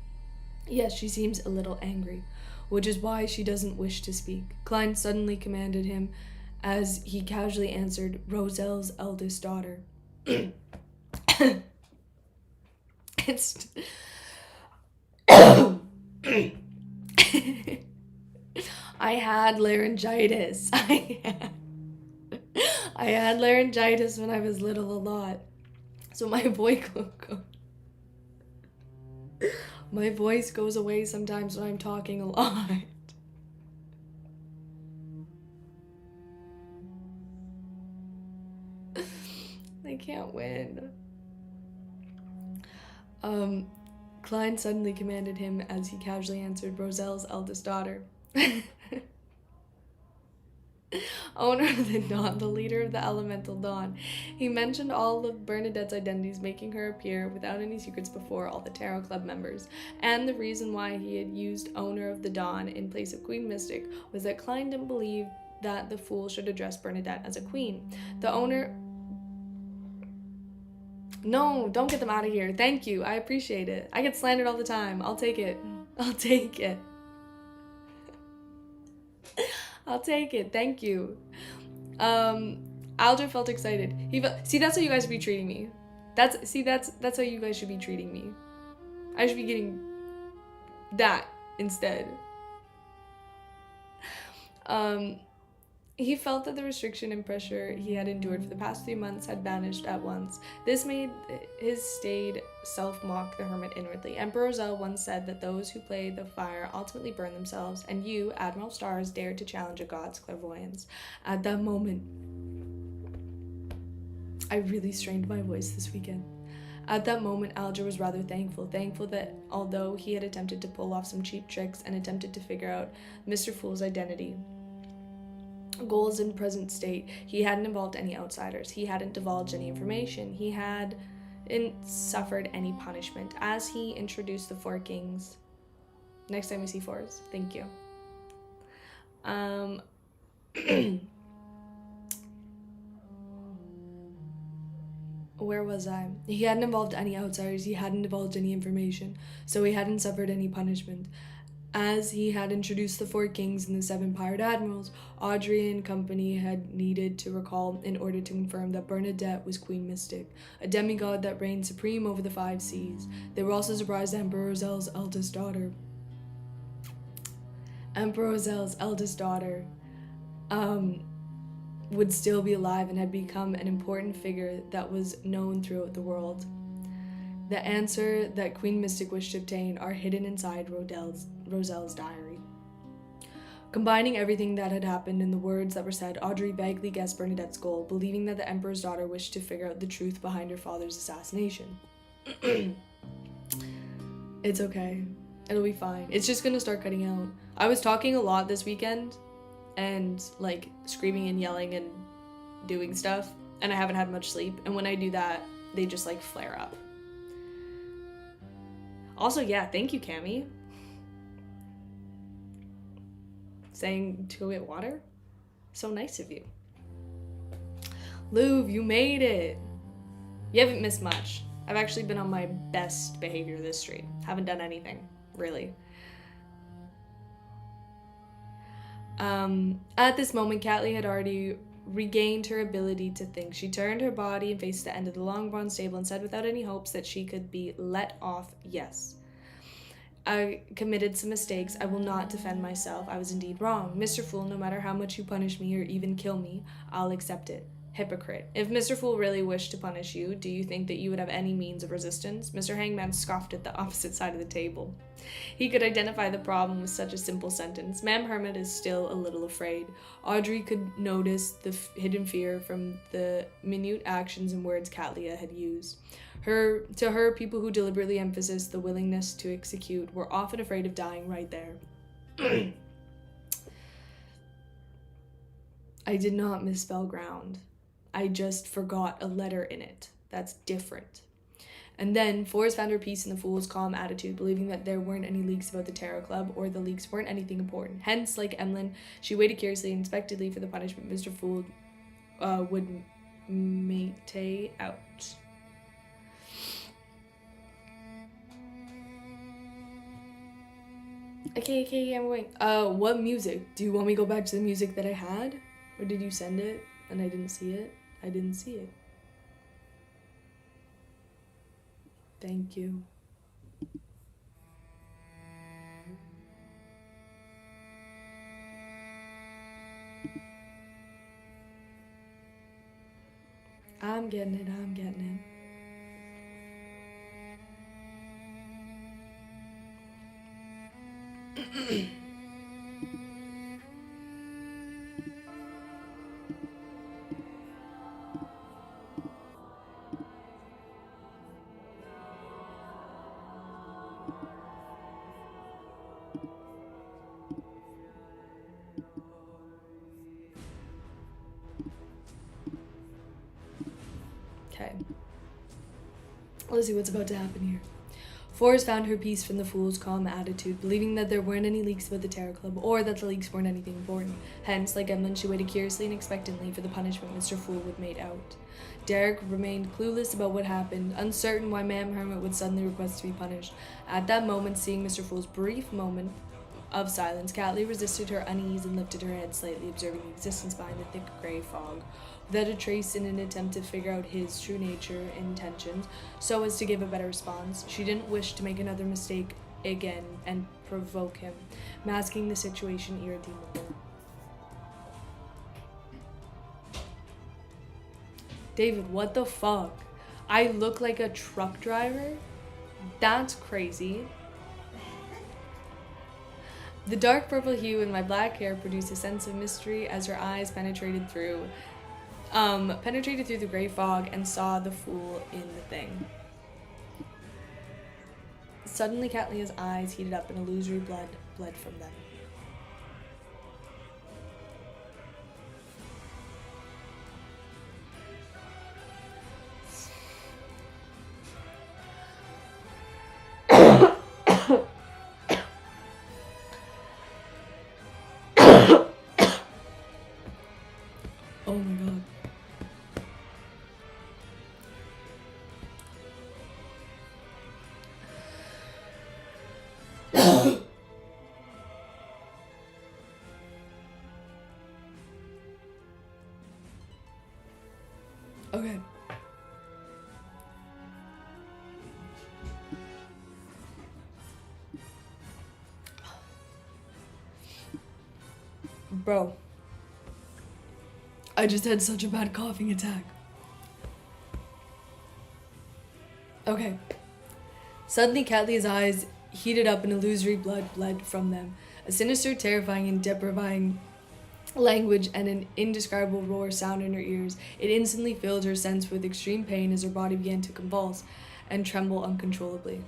"Yes, she seems a little angry, which is why she doesn't wish to speak." Klein suddenly commanded him as he casually answered, "Roselle's eldest daughter." It's I had laryngitis. I had laryngitis when I was little a lot. So my voice goes away sometimes when I'm talking a lot. I can't win. Klein suddenly commanded him as he casually answered, "Roselle's eldest daughter." Owner of the Dawn, the leader of the Elemental Dawn. He mentioned all of Bernadette's identities, making her appear without any secrets before all the Tarot Club members. And the reason why he had used Owner of the Dawn in place of Queen Mystic was that Klein didn't believe that the Fool should address Bernadette as a queen. The owner... No, don't get them out of here. Thank you. I appreciate it. I get slandered all the time. I'll take it. I'll take it. I'll take it. Thank you. Alder felt excited. See, that's how you guys should be treating me. That's how you guys should be treating me. I should be getting that instead. He felt that the restriction and pressure he had endured for the past 3 months had vanished at once. This made his staid self mock the hermit inwardly. Emperor Roselle once said that those who play the fire ultimately burn themselves, and you, Admiral Stars, dared to challenge a god's clairvoyance. At that moment, I really strained my voice this weekend. At that moment, Alger was rather thankful that although he had attempted to pull off some cheap tricks and attempted to figure out Mr. Fool's identity, goals in present state, he hadn't involved any outsiders. He hadn't divulged any information. He hadn't suffered any punishment. As he introduced the Four Kings, next time you see fours, thank you. Where was I? He hadn't involved any outsiders. He hadn't divulged any information, so he hadn't suffered any punishment. As he had introduced the Four Kings and the 7 Pirate Admirals, Audrey and company had needed to recall in order to confirm that Bernadette was Queen Mystic, a demigod that reigned supreme over the 5 seas. They were also surprised Emperor Roselle's eldest daughter. Would still be alive and had become an important figure that was known throughout the world. The answer that Queen Mystic wished to obtain are hidden inside Roselle's diary. Combining everything that had happened and the words that were said, Audrey vaguely guessed Bernadette's goal, believing that the Emperor's daughter wished to figure out the truth behind her father's assassination. It's okay. It'll be fine. It's just gonna start cutting out. I was talking a lot this weekend and screaming and yelling and doing stuff, and I haven't had much sleep, and when I do that, they just flare up. Also, yeah, thank you, Cammy. Saying to go get water? So nice of you. Louv, you made it. You haven't missed much. I've actually been on my best behavior this stream. Haven't done anything, really. At this moment, Catley had already regained her ability to think. She turned her body and faced the end of the long bronze table and said without any hopes that she could be let off, yes. I committed some mistakes. I will not defend myself. I was indeed wrong. Mr. Fool, no matter how much you punish me or even kill me, I'll accept it. Hypocrite. If Mr. Fool really wished to punish you, do you think that you would have any means of resistance? Mr. Hangman scoffed at the opposite side of the table. He could identify the problem with such a simple sentence. Ma'am Hermit is still a little afraid. Audrey could notice the hidden fear from the minute actions and words Catlia had used. To her, people who deliberately emphasize the willingness to execute were often afraid of dying right there. I did not misspell ground. I just forgot a letter in it. That's different. And then Forrest found her peace in the fool's calm attitude, believing that there weren't any leaks about the Tarot Club, or the leaks weren't anything important. Hence, like Emlyn, she waited curiously and expectantly for the punishment Mr. Fool would mete out. Okay, I'm going. What music? Do you want me to go back to the music that I had? Or did you send it and I didn't see it? I didn't see it. Thank you. I'm getting it. Okay. Let's see what's about to happen here. Forrest found her peace from the fool's calm attitude, believing that there weren't any leaks about the Tarot Club, or that the leaks weren't anything important. Hence, like Emlyn, she waited curiously and expectantly for the punishment Mr. Fool would mete out. Derek remained clueless about what happened, uncertain why Ma'am Hermit would suddenly request to be punished. At that moment, seeing Mr. Fool's brief moment of silence, Catlia resisted her unease and lifted her head slightly, observing the existence behind the thick gray fog, without a trace in an attempt to figure out his true nature and intentions, so as to give a better response. She didn't wish to make another mistake again and provoke him, masking the situation irredeemable. David, what the fuck? I look like a truck driver? That's crazy. The dark purple hue in my black hair produced a sense of mystery as her eyes penetrated through the gray fog and saw the fool in the thing. Suddenly, Catlia's eyes heated up and illusory blood bled from them. Oh my god. Okay. Bro. I just had such a bad coughing attack. Okay. Suddenly, Catlia's eyes heated up and illusory blood bled from them. A sinister, terrifying, and depriving language and an indescribable roar sounded in her ears. It instantly filled her sense with extreme pain as her body began to convulse and tremble uncontrollably.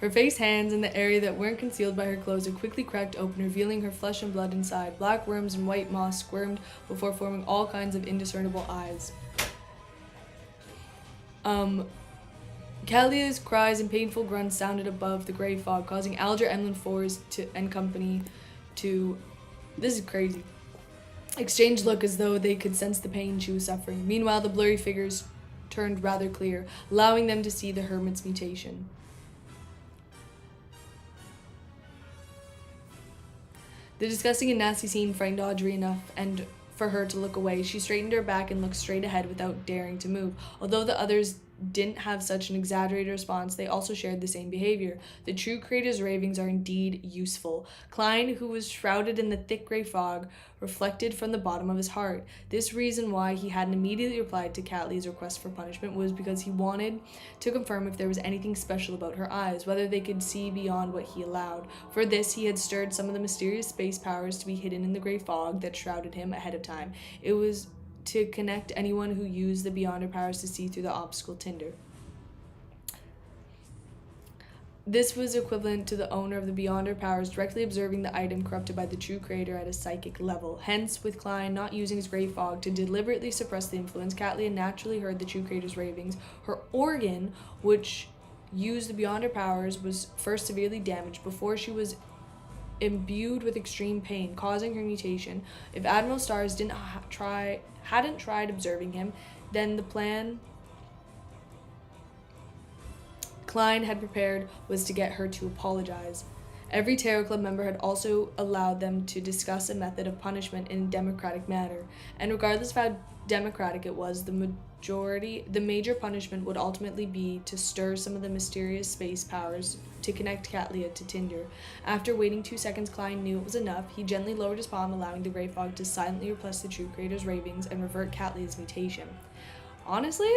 Her face, hands, and the area that weren't concealed by her clothes had quickly cracked open, revealing her flesh and blood inside. Black worms and white moss squirmed before forming all kinds of indiscernible eyes. Catlia's cries and painful grunts sounded above the gray fog, causing Alger, Emlyn, Forrest and company to, this is crazy, exchange look as though they could sense the pain she was suffering. Meanwhile, the blurry figures turned rather clear, allowing them to see the hermit's mutation. The disgusting and nasty scene frightened Audrey enough and for her to look away. She straightened her back and looked straight ahead without daring to move. Although the others didn't have such an exaggerated response, they also shared the same behavior. The true creator's ravings are indeed useful. Klein, who was shrouded in the thick gray fog, reflected from the bottom of his heart. This reason why he hadn't immediately replied to Catley's request for punishment was because he wanted to confirm if there was anything special about her eyes, whether they could see beyond what he allowed. For this, he had stirred some of the mysterious space powers to be hidden in the gray fog that shrouded him ahead of time. It was to connect anyone who used the Beyonder powers to see through the obstacle tinder. This was equivalent to the owner of the Beyonder powers directly observing the item corrupted by the true creator at a psychic level. Hence, with Klein not using his gray fog to deliberately suppress the influence, Catley naturally heard the true creator's ravings. Her organ, which used the Beyonder powers, was first severely damaged before she was imbued with extreme pain, causing her mutation. If Admiral Stars hadn't tried observing him, then the plan Klein had prepared was to get her to apologize. Every Tarot Club member had also allowed them to discuss a method of punishment in a democratic manner, and regardless of how democratic it was, the major punishment would ultimately be to stir some of the mysterious space powers to connect Catlea to Tinder. After waiting 2 seconds, Klein knew it was enough. He gently lowered his palm, allowing the gray fog to silently replace the true creator's ravings and revert Catlea's mutation. Honestly,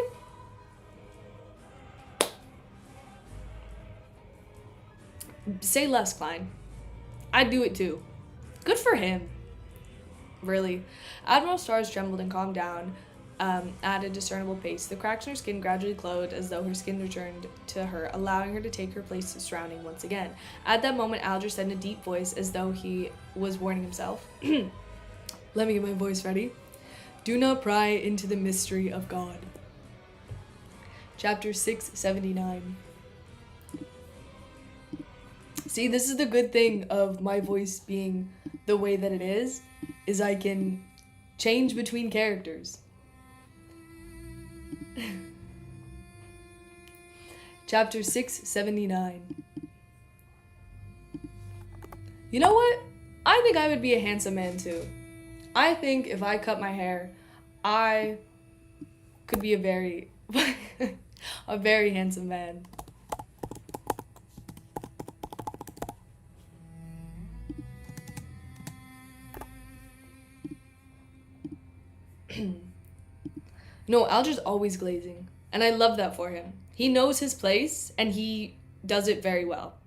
say less, Klein. I'd do it too. Good for him. Really. Admiral Stars trembled and calmed down at a discernible pace. The cracks in her skin gradually closed as though her skin returned to her, allowing her to take her place surrounding once again. At that moment, Alger said in a deep voice, as though he was warning himself, "Let me get my voice ready. Do not pry into the mystery of God." Chapter 679. See, this is the good thing of my voice being the way that it is I can change between characters. Chapter 679. You know what? I think I would be a handsome man too. I think if I cut my hair, I could be a very handsome man. No, Alger's always glazing, and I love that for him. He knows his place, and he does it very well.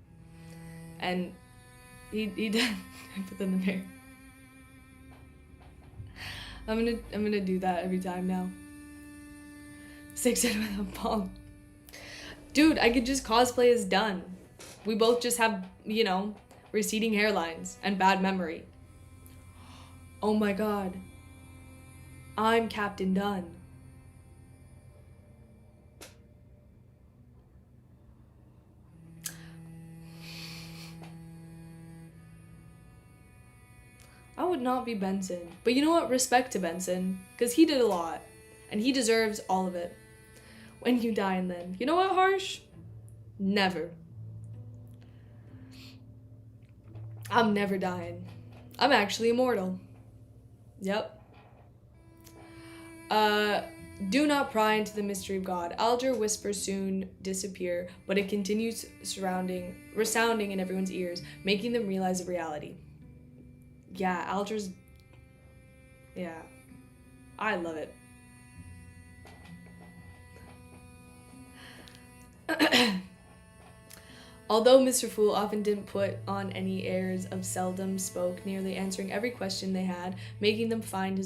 And he does. I put that in the mirror. I'm gonna do that every time now. 6 in with a bong. Dude, I could just cosplay as Dunn. We both just have, receding hairlines and bad memory. Oh my god. I'm Captain Dunn. I would not be Benson. But you know what? Respect to Benson. Because he did a lot. And he deserves all of it. When you die and then. You know what, Harsh? Never. I'm never dying. I'm actually immortal. Yep. Do not pry into the mystery of God. Alger whispers soon disappear, but it continues resounding in everyone's ears, making them realize the reality. Yeah, Alger's... Yeah. I love it. Although Mr. Fool often didn't put on any airs of seldom spoke, nearly answering every question they had, making them find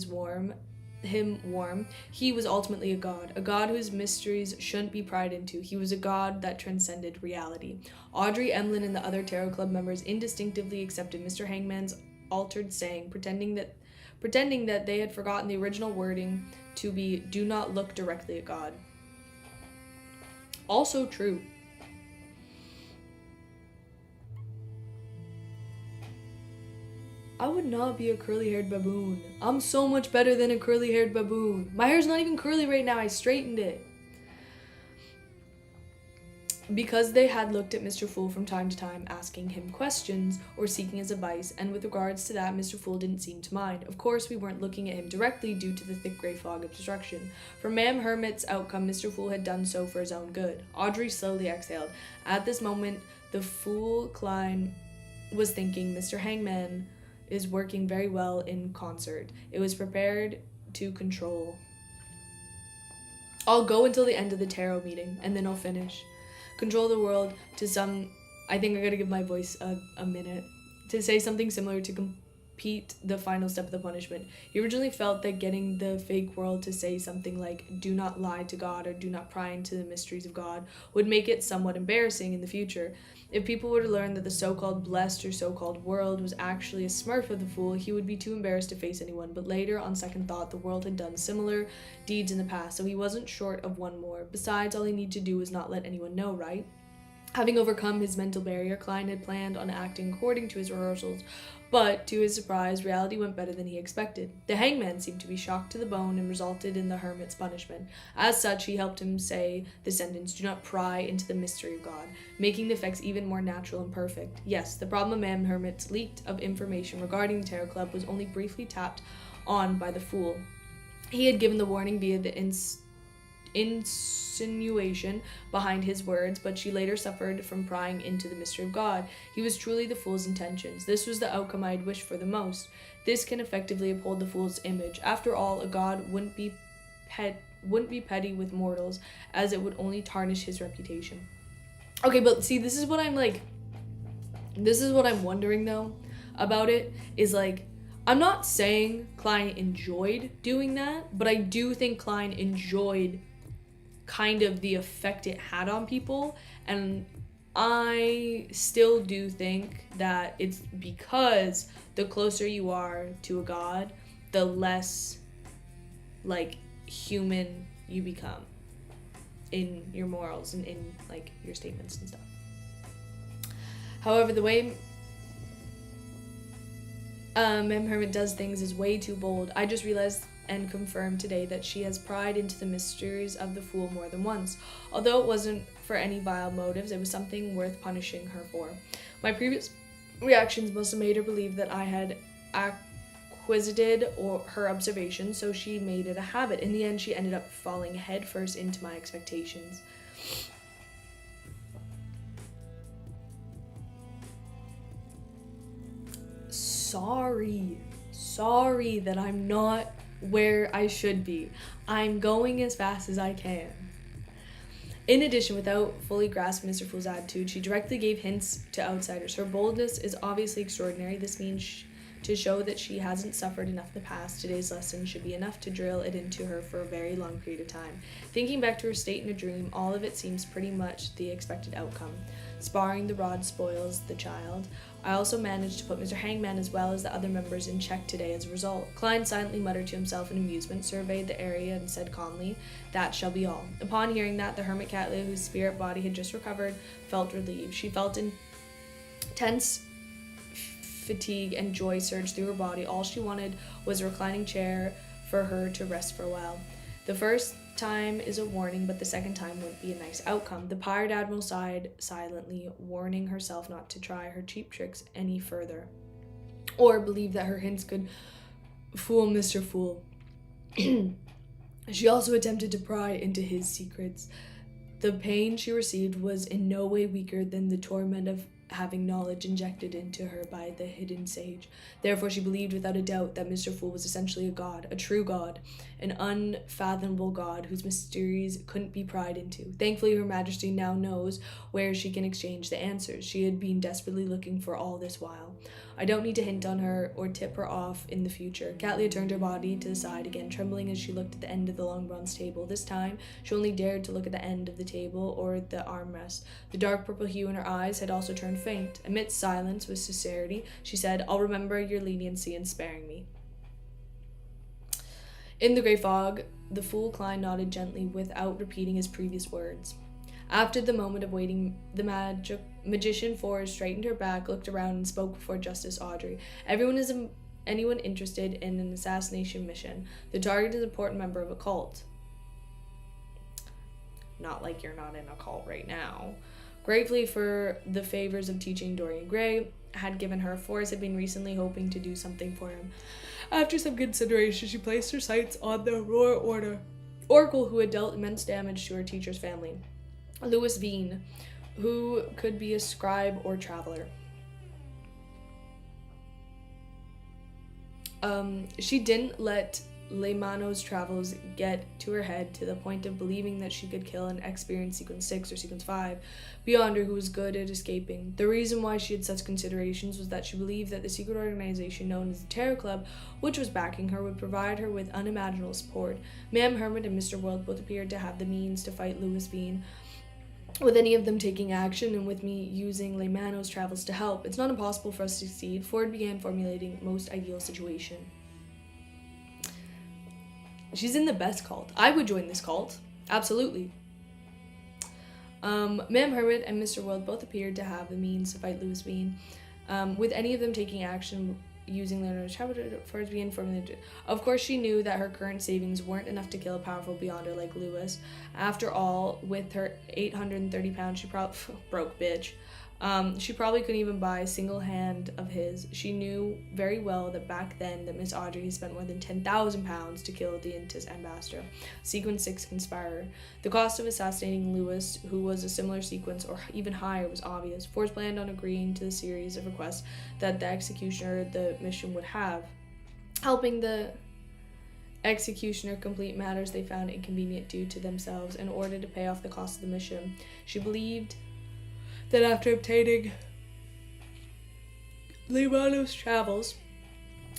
him warm, he was ultimately a god whose mysteries shouldn't be pried into. He was a god that transcended reality. Audrey, Emlyn, and the other Tarot Club members instinctively accepted Mr. Hangman's altered saying, pretending that they had forgotten the original wording to be, "Do not look directly at God." Also true. I would not be a curly-haired baboon. I'm so much better than a curly-haired baboon. My hair's not even curly right now. I straightened it. Because they had looked at Mr. Fool from time to time, asking him questions or seeking his advice, and with regards to that, Mr. Fool didn't seem to mind. Of course, we weren't looking at him directly due to the thick grey fog of obstruction. For Ma'am Hermit's outcome, Mr. Fool had done so for his own good. Audrey slowly exhaled. At this moment, the Fool Klein was thinking, Mr. Hangman is working very well in concert. It was prepared to control. I'll go until the end of the tarot meeting, and then I'll finish. Control the world to some... I think I gotta give my voice a minute. To say something similar to complete the final step of the punishment. He originally felt that getting the fake world to say something like, do not lie to God or do not pry into the mysteries of God, would make it somewhat embarrassing in the future. If people were to learn that the so-called blessed or so-called world was actually a smurf of the fool, he would be too embarrassed to face anyone. But later, on second thought, the world had done similar deeds in the past, so he wasn't short of one more. Besides, all he needed to do was not let anyone know, right? Having overcome his mental barrier, Klein had planned on acting according to his rehearsals, but, to his surprise, reality went better than he expected. The hangman seemed to be shocked to the bone and resulted in the hermit's punishment. As such, he helped him say the sentence, do not pry into the mystery of God, making the effects even more natural and perfect. Yes, the problem of Ma'am Hermit's leak of information regarding the Tarot Club was only briefly tapped on by the fool. He had given the warning via the insinuation behind his words, but she later suffered from prying into the mystery of God. He was truly the fool's intentions. This was the outcome I had wished for the most. This can effectively uphold the fool's image. After all, a god wouldn't be petty with mortals, as it would only tarnish his reputation. Okay, but see, this is what I'm wondering though about it, is like, I'm not saying Klein enjoyed doing that, but I do think Klein enjoyed kind of the effect it had on people, and I still do think that it's because the closer you are to a god, the less like human you become in your morals and in like your statements and stuff. However, the way Ma'am Hermit does things is way too bold. I just realized and confirmed today that she has pried into the mysteries of the fool more than once. Although it wasn't for any vile motives, it was something worth punishing her for. My previous reactions must have made her believe that I had acquisited her observations, so she made it a habit. In the end, she ended up falling headfirst into my expectations. Sorry that I'm not where I should be. I'm going as fast as I can. In addition, without fully grasping Mr. Fool's attitude, she directly gave hints to outsiders. Her boldness is obviously extraordinary. This means to show that she hasn't suffered enough in the past. Today's lesson should be enough to drill it into her for a very long period of time. Thinking back to her state in a dream, all of it seems pretty much the expected outcome. Sparring the rod spoils the child. I also managed to put Mr. Hangman as well as the other members in check today as a result. Klein silently muttered to himself in amusement, surveyed the area, and said calmly, that shall be all. Upon hearing that, the hermit Catlia, whose spirit body had just recovered, felt relieved. She felt intense fatigue and joy surged through her body. All she wanted was a reclining chair for her to rest for a while. The first time is a warning, but the second time wouldn't be a nice outcome. The Pirate Admiral sighed silently, warning herself not to try her cheap tricks any further, or believe that her hints could fool Mr. Fool. She also attempted to pry into his secrets. The pain she received was in no way weaker than the torment of having knowledge injected into her by the hidden sage. Therefore, she believed without a doubt that Mr. Fool was essentially a god, a true god, an unfathomable god whose mysteries couldn't be pried into. Thankfully, Her Majesty now knows where she can exchange the answers she had been desperately looking for all this while. I don't need to hint on her or tip her off in the future. Catlia turned her body to the side again, trembling as she looked at the end of the long bronze table. This time, she only dared to look at the end of the table or the armrest. The dark purple hue in her eyes had also turned faint. Amidst silence, with sincerity, she said, I'll remember your leniency in sparing me. In the grey fog, the fool Klein nodded gently without repeating his previous words. After the moment of waiting, the magician Forrest straightened her back, looked around, and spoke before Justice Audrey. Anyone interested in an assassination mission. The target is an important member of a cult. Not like you're not in a cult right now. Gratefully for the favors of teaching, Dorian Gray had given her, Forrest had been recently hoping to do something for him. After some consideration, she placed her sights on the Aurora Order Oracle, who had dealt immense damage to her teacher's family. Louis Veen, who could be a scribe or traveler. She didn't let Leymano's travels get to her head to the point of believing that she could kill an experienced Sequence 6 or Sequence 5 beyond her who was good at escaping. The reason why she had such considerations was that she believed that the secret organization known as the Terror Club, which was backing her, would provide her with unimaginable support. Ma'am Hermit and Mr. World both appeared to have the means to fight Louis Veen, with any of them taking action and with me using Leymano's travels to help. It's not impossible for us to succeed. Ford began formulating most ideal situation. She's in the best cult. I would join this cult. Absolutely. Ma'am Hermit and Mr. World both appeared to have the means to fight Louis Veen, with any of them taking action using Leonardo's travel for it to be informed. Of course, she knew that her current savings weren't enough to kill a powerful beyonder like Louis. After all, with her 830 pounds, she probably broke bitch. She probably couldn't even buy a single hand of his. She knew very well that back then that Miss Audrey had spent more than 10,000 pounds to kill the Intis ambassador, Sequence 6 conspirer. The cost of assassinating Louis, who was a similar sequence or even higher, was obvious. Force planned on agreeing to the series of requests that the executioner the mission would have, helping the executioner complete matters they found inconvenient due to themselves in order to pay off the cost of the mission. She believed that after obtaining Leymano's travels,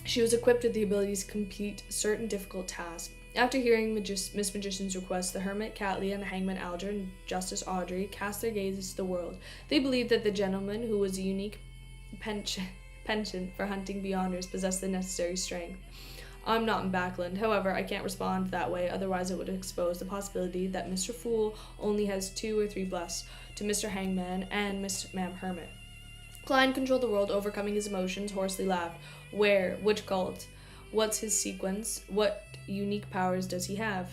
she was equipped with the abilities to complete certain difficult tasks. After hearing Miss Magician's request, the Hermit, Cattleya, and the Hangman Alger and Justice Audrey cast their gazes to the world. They believed that the gentleman, who was a unique penchant for hunting beyonders, possessed the necessary strength. I'm not in Backland. However, I can't respond that way, otherwise it would expose the possibility that Mr. Fool only has 2 or 3 blessed to Mr. Hangman and Miss Ma'am Hermit. Klein controlled the world, overcoming his emotions, hoarsely laughed. Where? Which cult? What's his sequence? What unique powers does he have?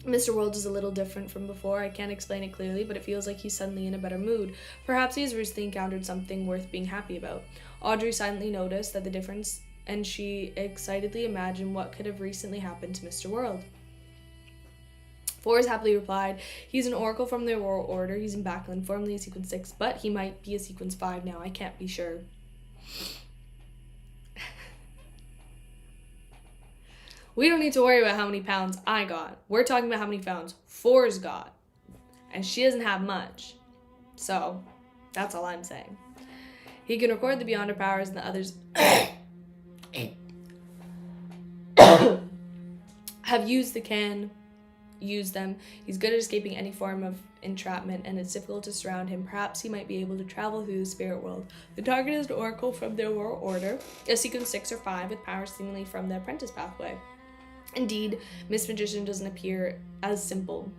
Mr. World is a little different from before. I can't explain it clearly, but it feels like he's suddenly in a better mood. Perhaps he has recently encountered something worth being happy about. Audrey silently noticed that the difference, and she excitedly imagined what could have recently happened to Mr. World. Forrest happily replied, he's an oracle from the Aurora Order. He's in Backland, formerly a Sequence 6, but he might be a Sequence 5 now. I can't be sure. We don't need to worry about how many pounds I got. We're talking about how many pounds Forrest got. And she doesn't have much. So, that's all I'm saying. He can record the Beyonder powers and the others have used them. He's good at escaping any form of entrapment, and it's difficult to surround him. Perhaps he might be able to travel through the spirit world. The target is an oracle from the Aurora Order, a Sequence 6 or 5 with powers seemingly from the apprentice pathway. Indeed, Miss Magician doesn't appear as simple.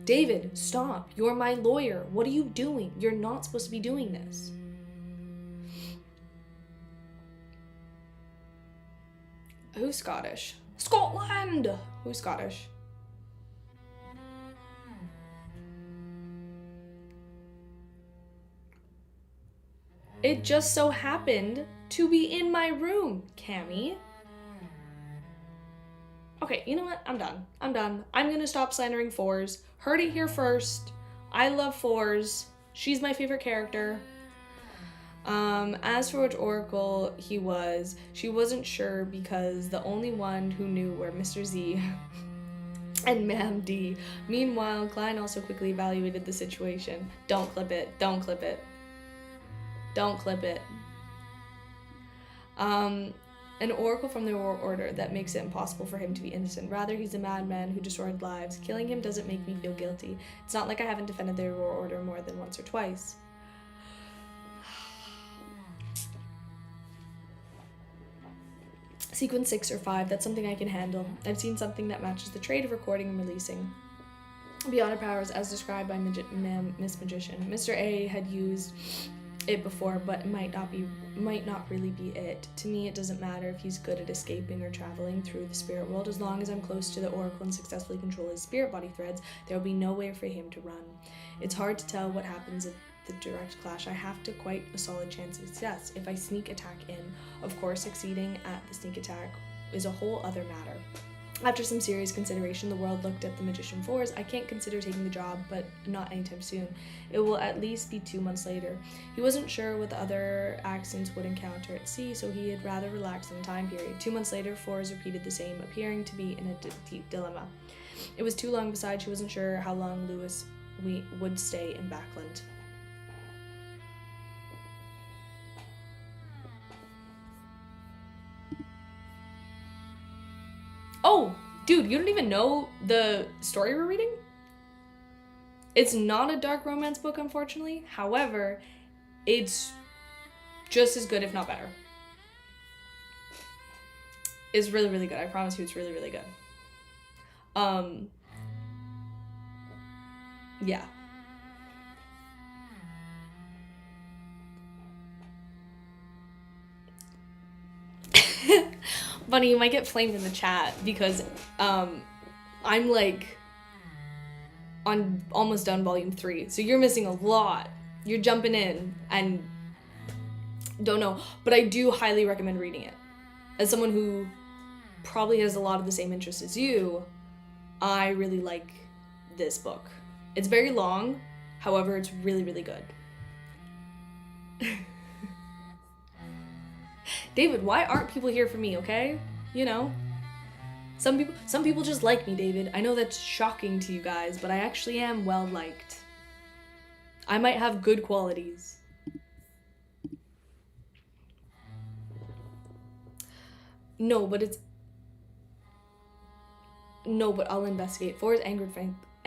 David, stop. You're my lawyer. What are you doing? You're not supposed to be doing this. Who's Scottish? Scotland! Who's Scottish? It just so happened to be in my room, Cammy. Okay, you know what? I'm done. I'm gonna stop slandering Fours. Heard it here first. I love Fours. She's my favorite character. As for which oracle he was, she wasn't sure because the only one who knew were Mr. Z and Ma'am D. Meanwhile, Klein also quickly evaluated the situation. Don't clip it. An oracle from the Aurora Order that makes it impossible for him to be innocent. Rather, he's a madman who destroyed lives. Killing him doesn't make me feel guilty. It's not like I haven't defended the Aurora Order more than once or twice. Sequence 6 or 5, that's something I can handle. I've seen something that matches the trait of recording and releasing. Beyond her powers, as described by Miss Magician. Mr. A had used it before, but it might not really be it. To me, it doesn't matter if he's good at escaping or traveling through the spirit world. As long as I'm close to the Oracle and successfully control his spirit body threads, there will be nowhere for him to run. It's hard to tell what happens if the direct clash. I have to quite a solid chance of success. If I sneak attack in, of course, succeeding at the sneak attack is a whole other matter. After some serious consideration, the world looked at the Magician Fours. I can't consider taking the job, but not anytime soon. It will at least be 2 months later. He wasn't sure what the other accents would encounter at sea, so he had rather relaxed in the time period. 2 months later, Fours repeated the same, appearing to be in a deep dilemma. It was too long, besides she wasn't sure how long Lewis would stay in Backland. Oh, dude, you don't even know the story we're reading? It's not a dark romance book, unfortunately. However, it's just as good, if not better. It's really, really good. I promise you it's really, really good. Yeah. Bunny, you might get flamed in the chat because I'm like almost done volume 3, so you're missing a lot. You're jumping in and don't know, but I do highly recommend reading it. As someone who probably has a lot of the same interests as you, I really like this book. It's very long, however, it's really, really good. David, why aren't people here for me, okay? You know? Some people just like me, David. I know that's shocking to you guys, but I actually am well liked. I might have good qualities. No, but I'll investigate. Forrest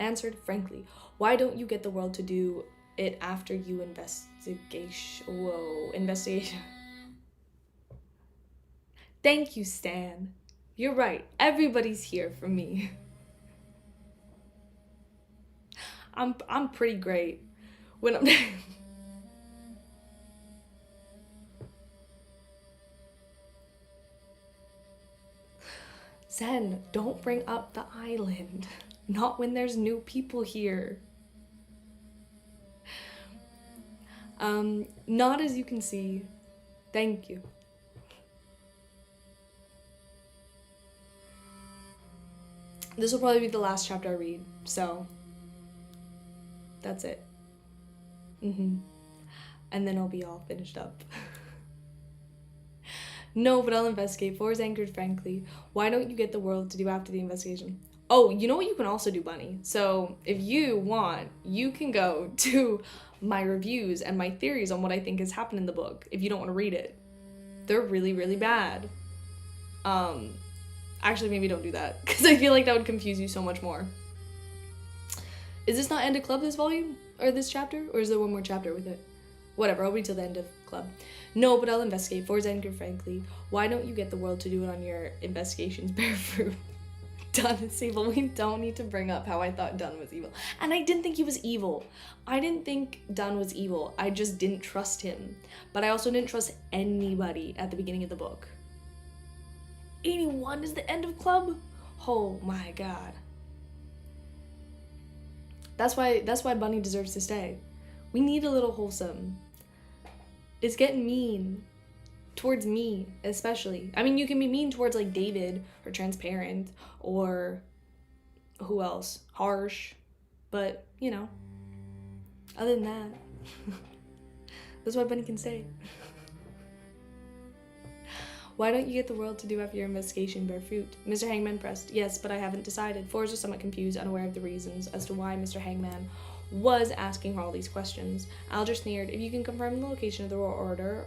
answered frankly. Why don't you get the world to do it after you investigation. Thank you, Stan. You're right. Everybody's here for me. I'm pretty great when I'm Zen, don't bring up the island. Not when there's new people here. Not as you can see. Thank you. This will probably be the last chapter I read, so that's it. And then I'll be all finished up. No, but I'll investigate. Four is anchored, frankly. Why don't you get the world to do after the investigation? Oh, you know what you can also do, Bunny? So if you want, you can go to my reviews and my theories on what I think has happened in the book if you don't want to read it. They're really, really bad. Actually, maybe don't do that, because I feel like that would confuse you so much more. Is this not end of club, this volume? Or this chapter? Or is there one more chapter with it? Whatever, I'll wait till the end of club. No, but I'll investigate. For Edgar, frankly. Why don't you get the world to do it on your investigations? Bear fruit. Dunn is evil. We don't need to bring up how I thought Dunn was evil. And I didn't think he was evil. I didn't think Dunn was evil. I just didn't trust him. But I also didn't trust anybody at the beginning of the book. 81 is the end of club? Oh my god. That's why Bunny deserves to stay. We need a little wholesome. It's getting mean. Towards me, especially. I mean, you can be mean towards, like, David, or Transparent, or who else? Harsh. But, you know, other than that, that's why Bunny can stay. Why don't you get the world to do after your investigation bear fruit? Mr. Hangman pressed. Yes, but I haven't decided. Fours was somewhat confused, unaware of the reasons as to why Mr. Hangman was asking her all these questions. Alger sneered. If you can confirm the location of the Royal Order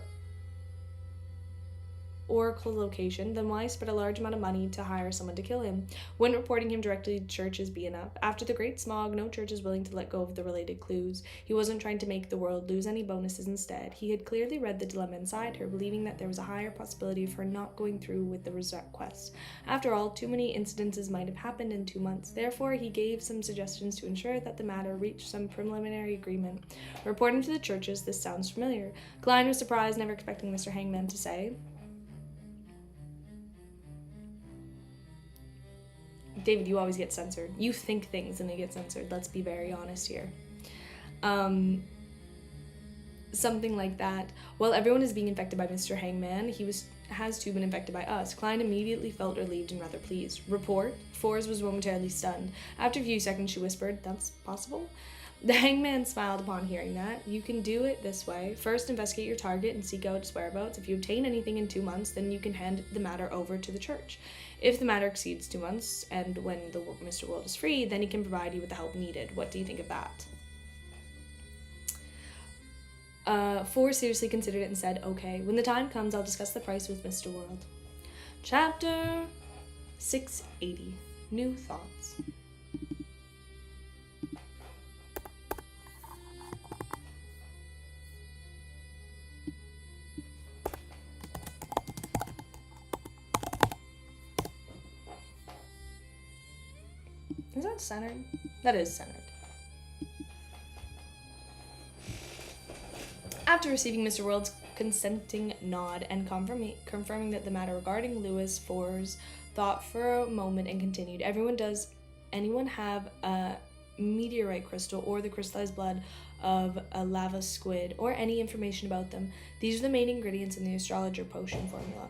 oracle location, then why spend a large amount of money to hire someone to kill him? Wouldn't reporting him directly to churches be enough? After the Great Smog, no church is willing to let go of the related clues. He wasn't trying to make the world lose any bonuses instead. He had clearly read the dilemma inside her, believing that there was a higher possibility of her not going through with the request. After all, too many incidences might have happened in 2 months. Therefore, he gave some suggestions to ensure that the matter reached some preliminary agreement. Reporting to the churches, this sounds familiar. Klein was surprised, never expecting Mr. Hangman to say, David, you always get censored. You think things and they get censored. Let's be very honest here. Something like that. While everyone is being infected by Mr. Hangman, has too been infected by us. Klein immediately felt relieved and rather pleased. Report? Fours was momentarily stunned. After a few seconds, she whispered, "That's possible?" The Hangman smiled upon hearing that. "You can do it this way. First, investigate your target and seek out its whereabouts. If you obtain anything in 2 months, then you can hand the matter over to the church. If the matter exceeds 2 months, and when the Mr. World is free, then he can provide you with the help needed. What do you think of that?" Four seriously considered it and said, "Okay. When the time comes, I'll discuss the price with Mr. World." Chapter 680. New Thoughts. Is that centered? That is centered. After receiving Mr. World's consenting nod and confirming that the matter regarding Lewis Fours, thought for a moment and continued, Does anyone have a meteorite crystal or the crystallized blood of a lava squid or any information about them? These are the main ingredients in the astrologer potion formula.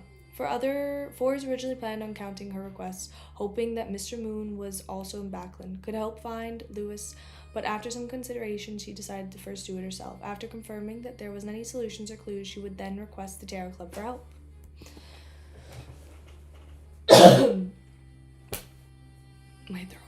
Fours originally planned on counting her requests, hoping that Mr. Moon was also in Backland, could help find Lewis, but after some consideration, she decided to first do it herself. After confirming that there wasn't any solutions or clues, she would then request the Tarot Club for help. My throat.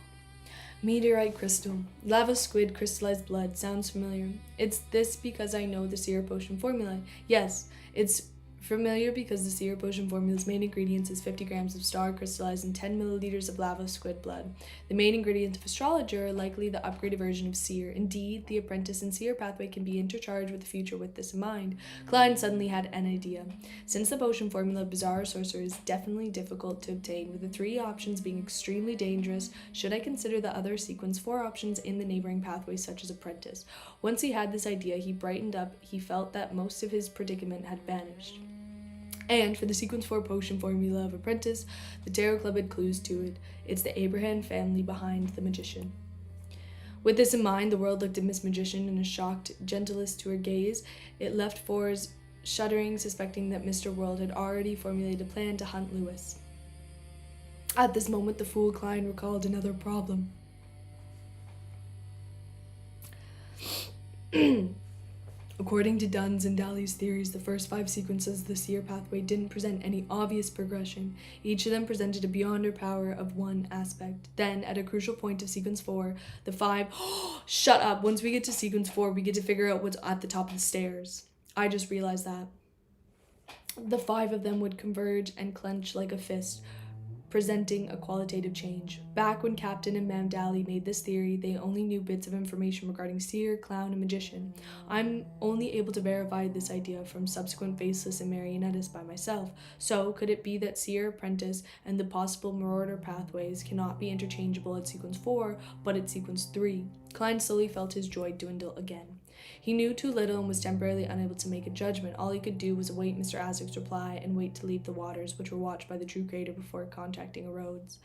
Meteorite crystal. Lava squid, crystallized blood. Sounds familiar. It's this because I know the seer potion formula. Yes, it's familiar because the seer potion formula's main ingredients is 50 grams of star crystallized in 10 milliliters of lava squid blood. The main ingredient of astrologer, likely the upgraded version of seer. Indeed, the apprentice and seer pathway can be intercharged with the future with this in mind. Klein suddenly had an idea. Since the potion formula of bizarre sorcerer is definitely difficult to obtain, with the 3 options being extremely dangerous, should I consider the other sequence 4 options in the neighboring pathways such as apprentice? Once he had this idea, he brightened up. He felt that most of his predicament had vanished. And for the sequence 4 potion formula of apprentice, the Tarot Club had clues to it. It's the Abraham family behind the magician. With this in mind, the world looked at Miss Magician in a shocked gentleness to her gaze. It left Fours shuddering, suspecting that Mr. World had already formulated a plan to hunt Lewis. At this moment, the fool Klein recalled another problem. According to Dunn's and Daly's theories, the first 5 sequences of the seer pathway didn't present any obvious progression. Each of them presented a beyond her power of one aspect. Then, at a crucial point of sequence 4, the 5... Shut up! Once we get to sequence 4, we get to figure out what's at the top of the stairs. I just realized that. The 5 of them would converge and clench like a fist, presenting a qualitative change. Back when Captain and Ma'am Dally made this theory, they only knew bits of information regarding seer, clown, and magician. I'm only able to verify this idea from subsequent faceless and marionettes by myself. So, could it be that seer, apprentice, and the possible marauder pathways cannot be interchangeable at sequence 4, but at sequence 3? Klein slowly felt his joy dwindle again. He knew too little and was temporarily unable to make a judgment. All he could do was await Mr. Azek's reply and wait to leave the waters, which were watched by the true creator before contacting Rhodes.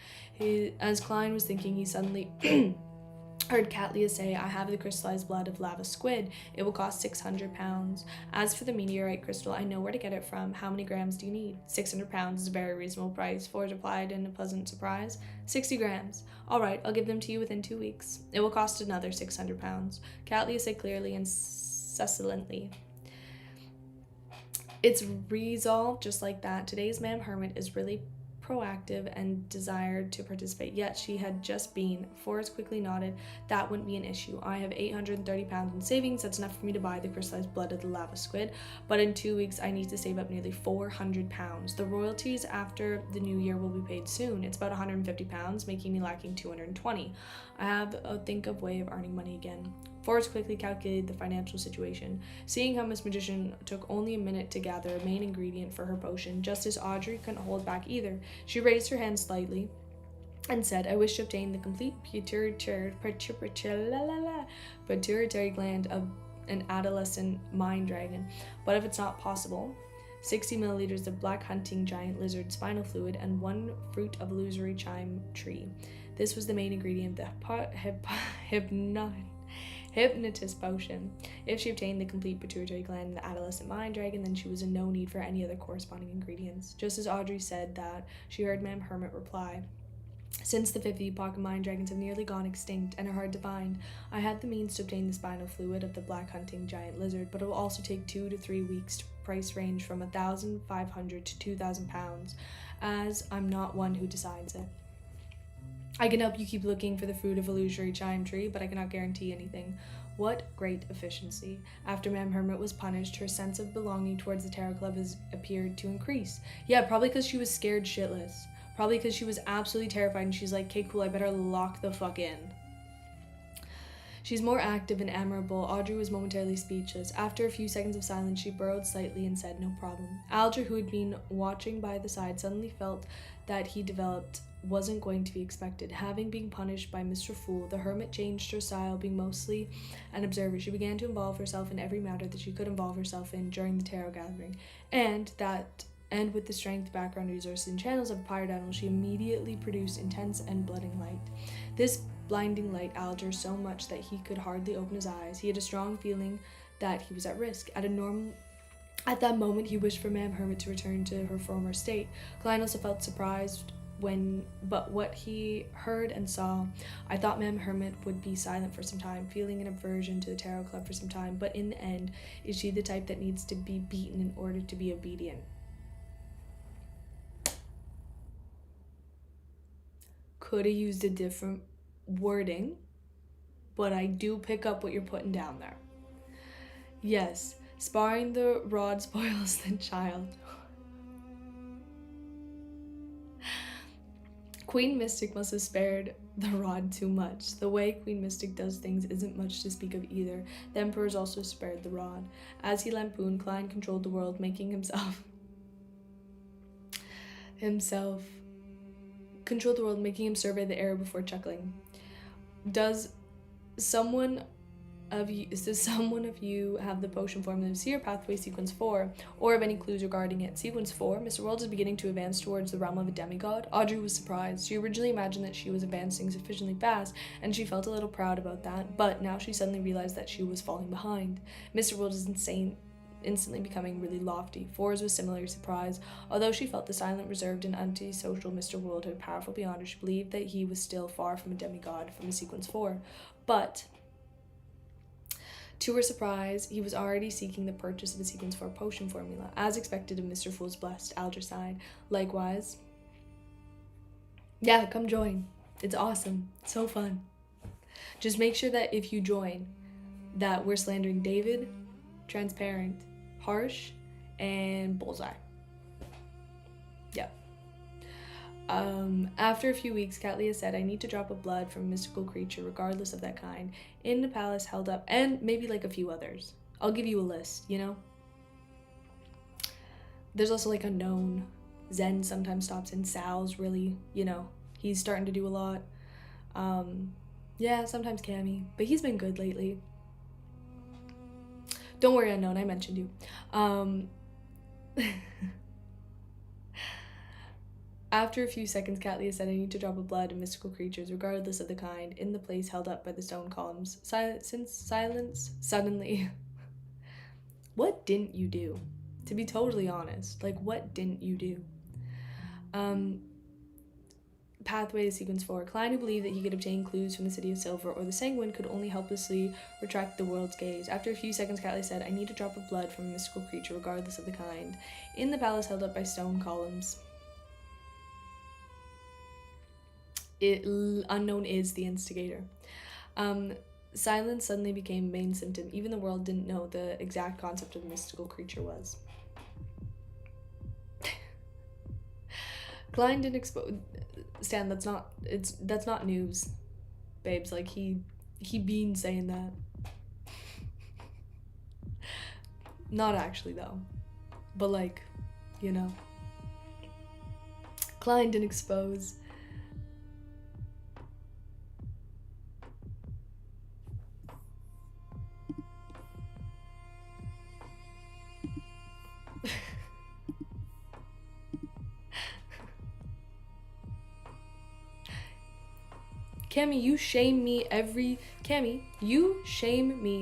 As Klein was thinking, he suddenly heard Catlia say, "I have the crystallized blood of lava squid. It will cost 600 pounds. As for the meteorite crystal, I know where to get it from. How many grams do you need?" 600 pounds is a very reasonable price, Ford replied in a pleasant surprise. 60 grams. All right, I'll give them to you within 2 weeks. It will cost another 600 pounds. Catlia said clearly and succinctly. It's resolved just like that. Today's Ma'am Hermit is really proactive and desired to participate, yet she had just been. Forrest quickly nodded. That wouldn't be an issue. I have 830 pounds in savings. That's enough for me to buy the crystallized blood of the lava squid, but in 2 weeks I need to save up nearly 400 pounds. The royalties after the new year will be paid soon. It's about 150 pounds, making me lacking 220. I have a think of way of earning money again. Forrest quickly calculated the financial situation, seeing how Miss Magician took only a minute to gather a main ingredient for her potion, just as Audrey couldn't hold back either. She raised her hand slightly and said, I wish to obtain the complete pituitary gland of an adolescent mind dragon, but if it's not possible, 60 milliliters of black hunting giant lizard spinal fluid and 1 fruit of illusory chime tree. This was the main ingredient of the hypnotist potion. If she obtained the complete pituitary gland and the adolescent mind dragon, then she was in no need for any other corresponding ingredients. Just as Audrey said that, she heard Ma'am Hermit reply, since the 50 epoch of mind dragons have nearly gone extinct and are hard to find, I had the means to obtain the spinal fluid of the black hunting giant lizard, but it will also take 2 to 3 weeks to price range from 1,500 to 2,000 pounds, as I'm not one who decides it. I can help you keep looking for the fruit of illusory chime tree, but I cannot guarantee anything. What great efficiency. After Ma'am Hermit was punished, her sense of belonging towards the Tarot Club has appeared to increase. Yeah, probably because she was scared shitless. Probably because she was absolutely terrified and she's like, okay, cool, I better lock the fuck in. She's more active and admirable. Audrey was momentarily speechless. After a few seconds of silence, she burrowed slightly and said, no problem. Alger, who had been watching by the side, suddenly felt that he developed wasn't going to be expected. Having been punished by Mr. Fool, the hermit changed her style, being mostly an observer. She began to involve herself in every matter that she could involve herself in during the tarot gathering, and with the strength, background, resources, and channels of a pirate animal, she immediately produced intense and blooding light. This blinding light Alger so much that he could hardly open his eyes. He had a strong feeling that he was at risk. At that moment, he wished for Ma'am Hermit to return to her former state. Klein also felt surprised but what he heard and saw. I thought Ma'am Hermit would be silent for some time, feeling an aversion to the Tarot Club for some time, but in the end, is she the type that needs to be beaten in order to be obedient? Could have used a different wording, but I do pick up what you're putting down there. Yes, sparring the rod spoils the child. Queen Mystic must have spared the rod too much. The way Queen Mystic does things isn't much to speak of either. The Emperor's also spared the rod. As he lampooned, Klein controlled the world, making himself controlled the world, making him survey the air before chuckling. Does someone of you have the potion formula of Seer Pathway Sequence 4, or have any clues regarding it? Sequence 4, Mr. World is beginning to advance towards the realm of a demigod. Audrey was surprised. She originally imagined that she was advancing sufficiently fast, and she felt a little proud about that, but now she suddenly realized that she was falling behind. Mr. World is instantly becoming really lofty. Fours was similarly surprised. Although she felt the silent, reserved, and antisocial Mr. World had powerful beyond her, she believed that he was still far from a demigod from a Sequence 4. But to her surprise, he was already seeking the purchase of a Sequence 4 potion formula. As expected of Mr. Fool's blessed, Alger sighed. Likewise. Yeah, come join. It's awesome. It's so fun. Just make sure that if you join, that we're slandering David, Transparent, Harsh, and Bullseye. Yeah. After a few weeks, Catlia said, I need to drop a blood from a mystical creature, regardless of that kind, in the palace held up, and maybe like a few others. I'll give you a list, you know? There's also like Unknown. Zen sometimes stops in. Sal's really, he's starting to do a lot. Yeah, sometimes Cammy, but he's been good lately. Don't worry, Unknown, I mentioned you. After a few seconds, Catlia said, I need to drop a blood of mystical creatures, regardless of the kind, in the place held up by the stone columns. Silence suddenly. What didn't you do? To be totally honest, what didn't you do? Pathway to Sequence 4. Klein, who believed that he could obtain clues from the City of Silver or the Sanguine, could only helplessly retract the world's gaze. After a few seconds, Catlia said, I need a drop of blood from a mystical creature, regardless of the kind, in the palace held up by stone columns. Unknown is the instigator. Silence suddenly became a main symptom. Even the world didn't know the exact concept of the mystical creature was. Klein didn't expose Stan, that's not news, babes. Like he been saying that. Not actually though. But like, you know. Klein didn't expose. Cammy, you shame me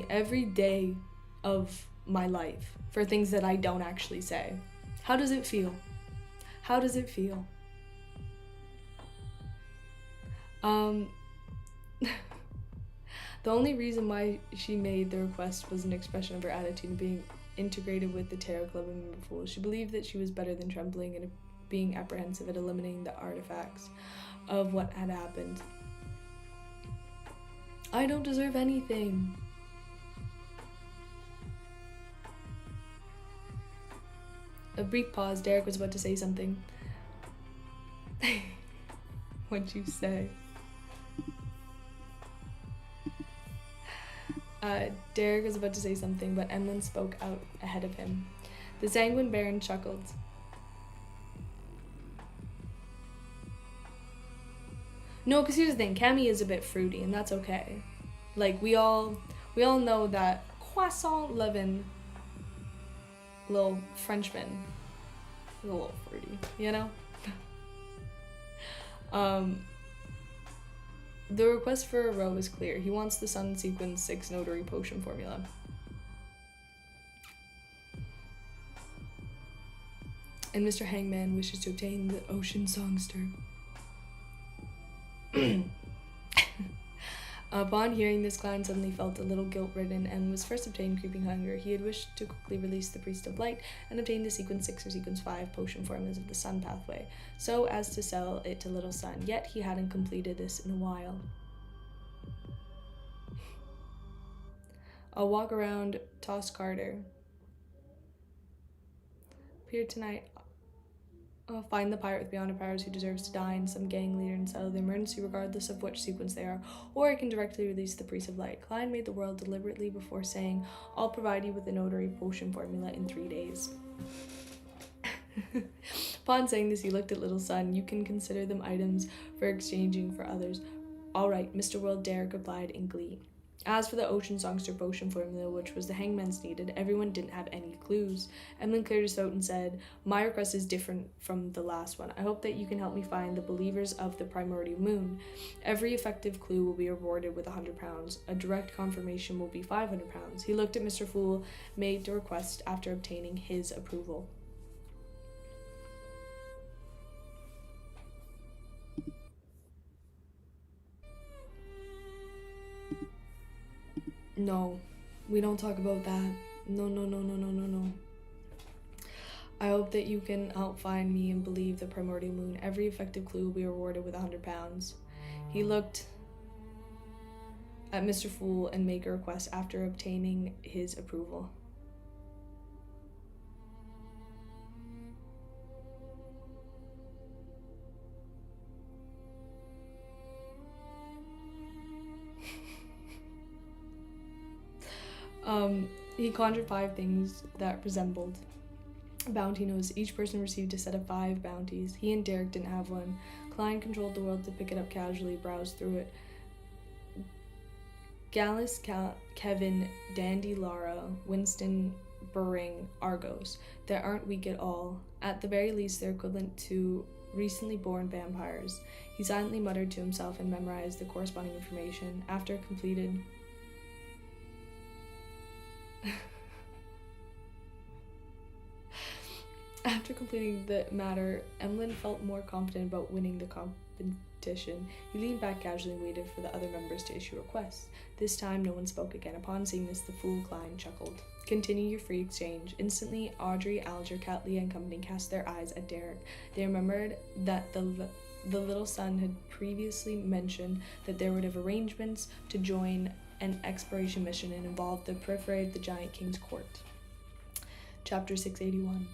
every day of my life for things that I don't actually say. How does it feel? How does it feel? The only reason why she made the request was an expression of her attitude of being integrated with the tarot club and Fool. She believed that she was better than trembling and being apprehensive at eliminating the artifacts of what had happened. I don't deserve anything. A brief pause. Derek was about to say something. What'd you say? Derek was about to say something, but Emlyn spoke out ahead of him. The Sanguine Baron chuckled. No, because here's the thing, Cammy is a bit fruity, and that's okay. Like, we all know that croissant loving little Frenchman is a little fruity, you know? The request for a row is clear. He wants the Sun Sequence 6 Notary Potion formula. And Mr. Hangman wishes to obtain the Ocean Songster. Upon hearing this, Klein suddenly felt a little guilt-ridden and was first obtained creeping hunger. He had wished to quickly release the Priest of Light and obtain the Sequence 6 or Sequence 5 potion formulas of the Sun Pathway, so as to sell it to Little Sun, yet he hadn't completed this in a while. I'll walk around Toss Carter. Appeared tonight. I'll find the pirate with beyond powers who deserves to die and some gang leader and settle the emergency regardless of which sequence they are, or I can directly release the Priest of Light. Klein made the world deliberately before saying, I'll provide you with a notary potion formula in 3 days. Upon saying this, he looked at Little Sun. You can consider them items for exchanging for others. All right, Mr. World, Derek replied in glee. As for the Ocean Songster potion formula, which was the Hangman's needed, everyone didn't have any clues. Emlyn cleared his throat and said, my request is different from the last one. I hope that you can help me find the believers of the primordial moon. Every effective clue will be rewarded with £100. A direct confirmation will be £500. He looked at Mr. Fool, made the request after obtaining his approval. No, we don't talk about that. No. I hope that you can help find me and believe the primordial moon. Every effective clue will be rewarded with £100. He looked at Mr. Fool and made a request after obtaining his approval. He conjured 5 things that resembled bounty notes. Each person received a set of 5 bounties. He and Derek didn't have one. Klein controlled the world to pick it up casually, browse through it. Gallus, Kevin, Dandy, Lara, Winston, Burring, Argos. They aren't weak at all. At the very least, they're equivalent to recently born vampires. He silently muttered to himself and memorized the corresponding information. After completing the matter, Emlyn felt more confident about winning the competition. He leaned back casually and waited for the other members to issue requests. This time, no one spoke again. Upon seeing this, the fool Klein chuckled. Continue your free exchange. Instantly, Audrey, Alger, Catley, and company cast their eyes at Derek. They remembered that the The little son had previously mentioned that there would have arrangements to join an exploration mission and involve the periphery of the giant king's court. Chapter 681.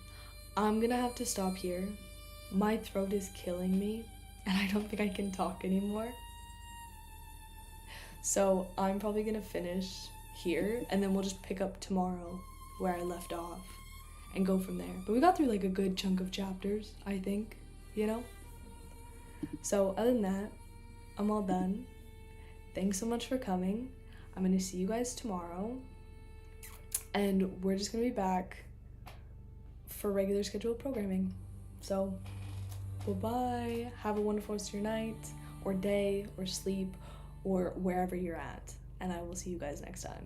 I'm gonna have to stop here. My throat is killing me, and I don't think I can talk anymore. So I'm probably gonna finish here, and then we'll just pick up tomorrow where I left off and go from there. But we got through like a good chunk of chapters, I think, you know? So other than that, I'm all done. Thanks so much for coming. I'm gonna see you guys tomorrow, and we're just gonna be back for regular scheduled programming. So bye-bye. Have a wonderful rest of your night or day or sleep or wherever you're at, and I will see you guys next time.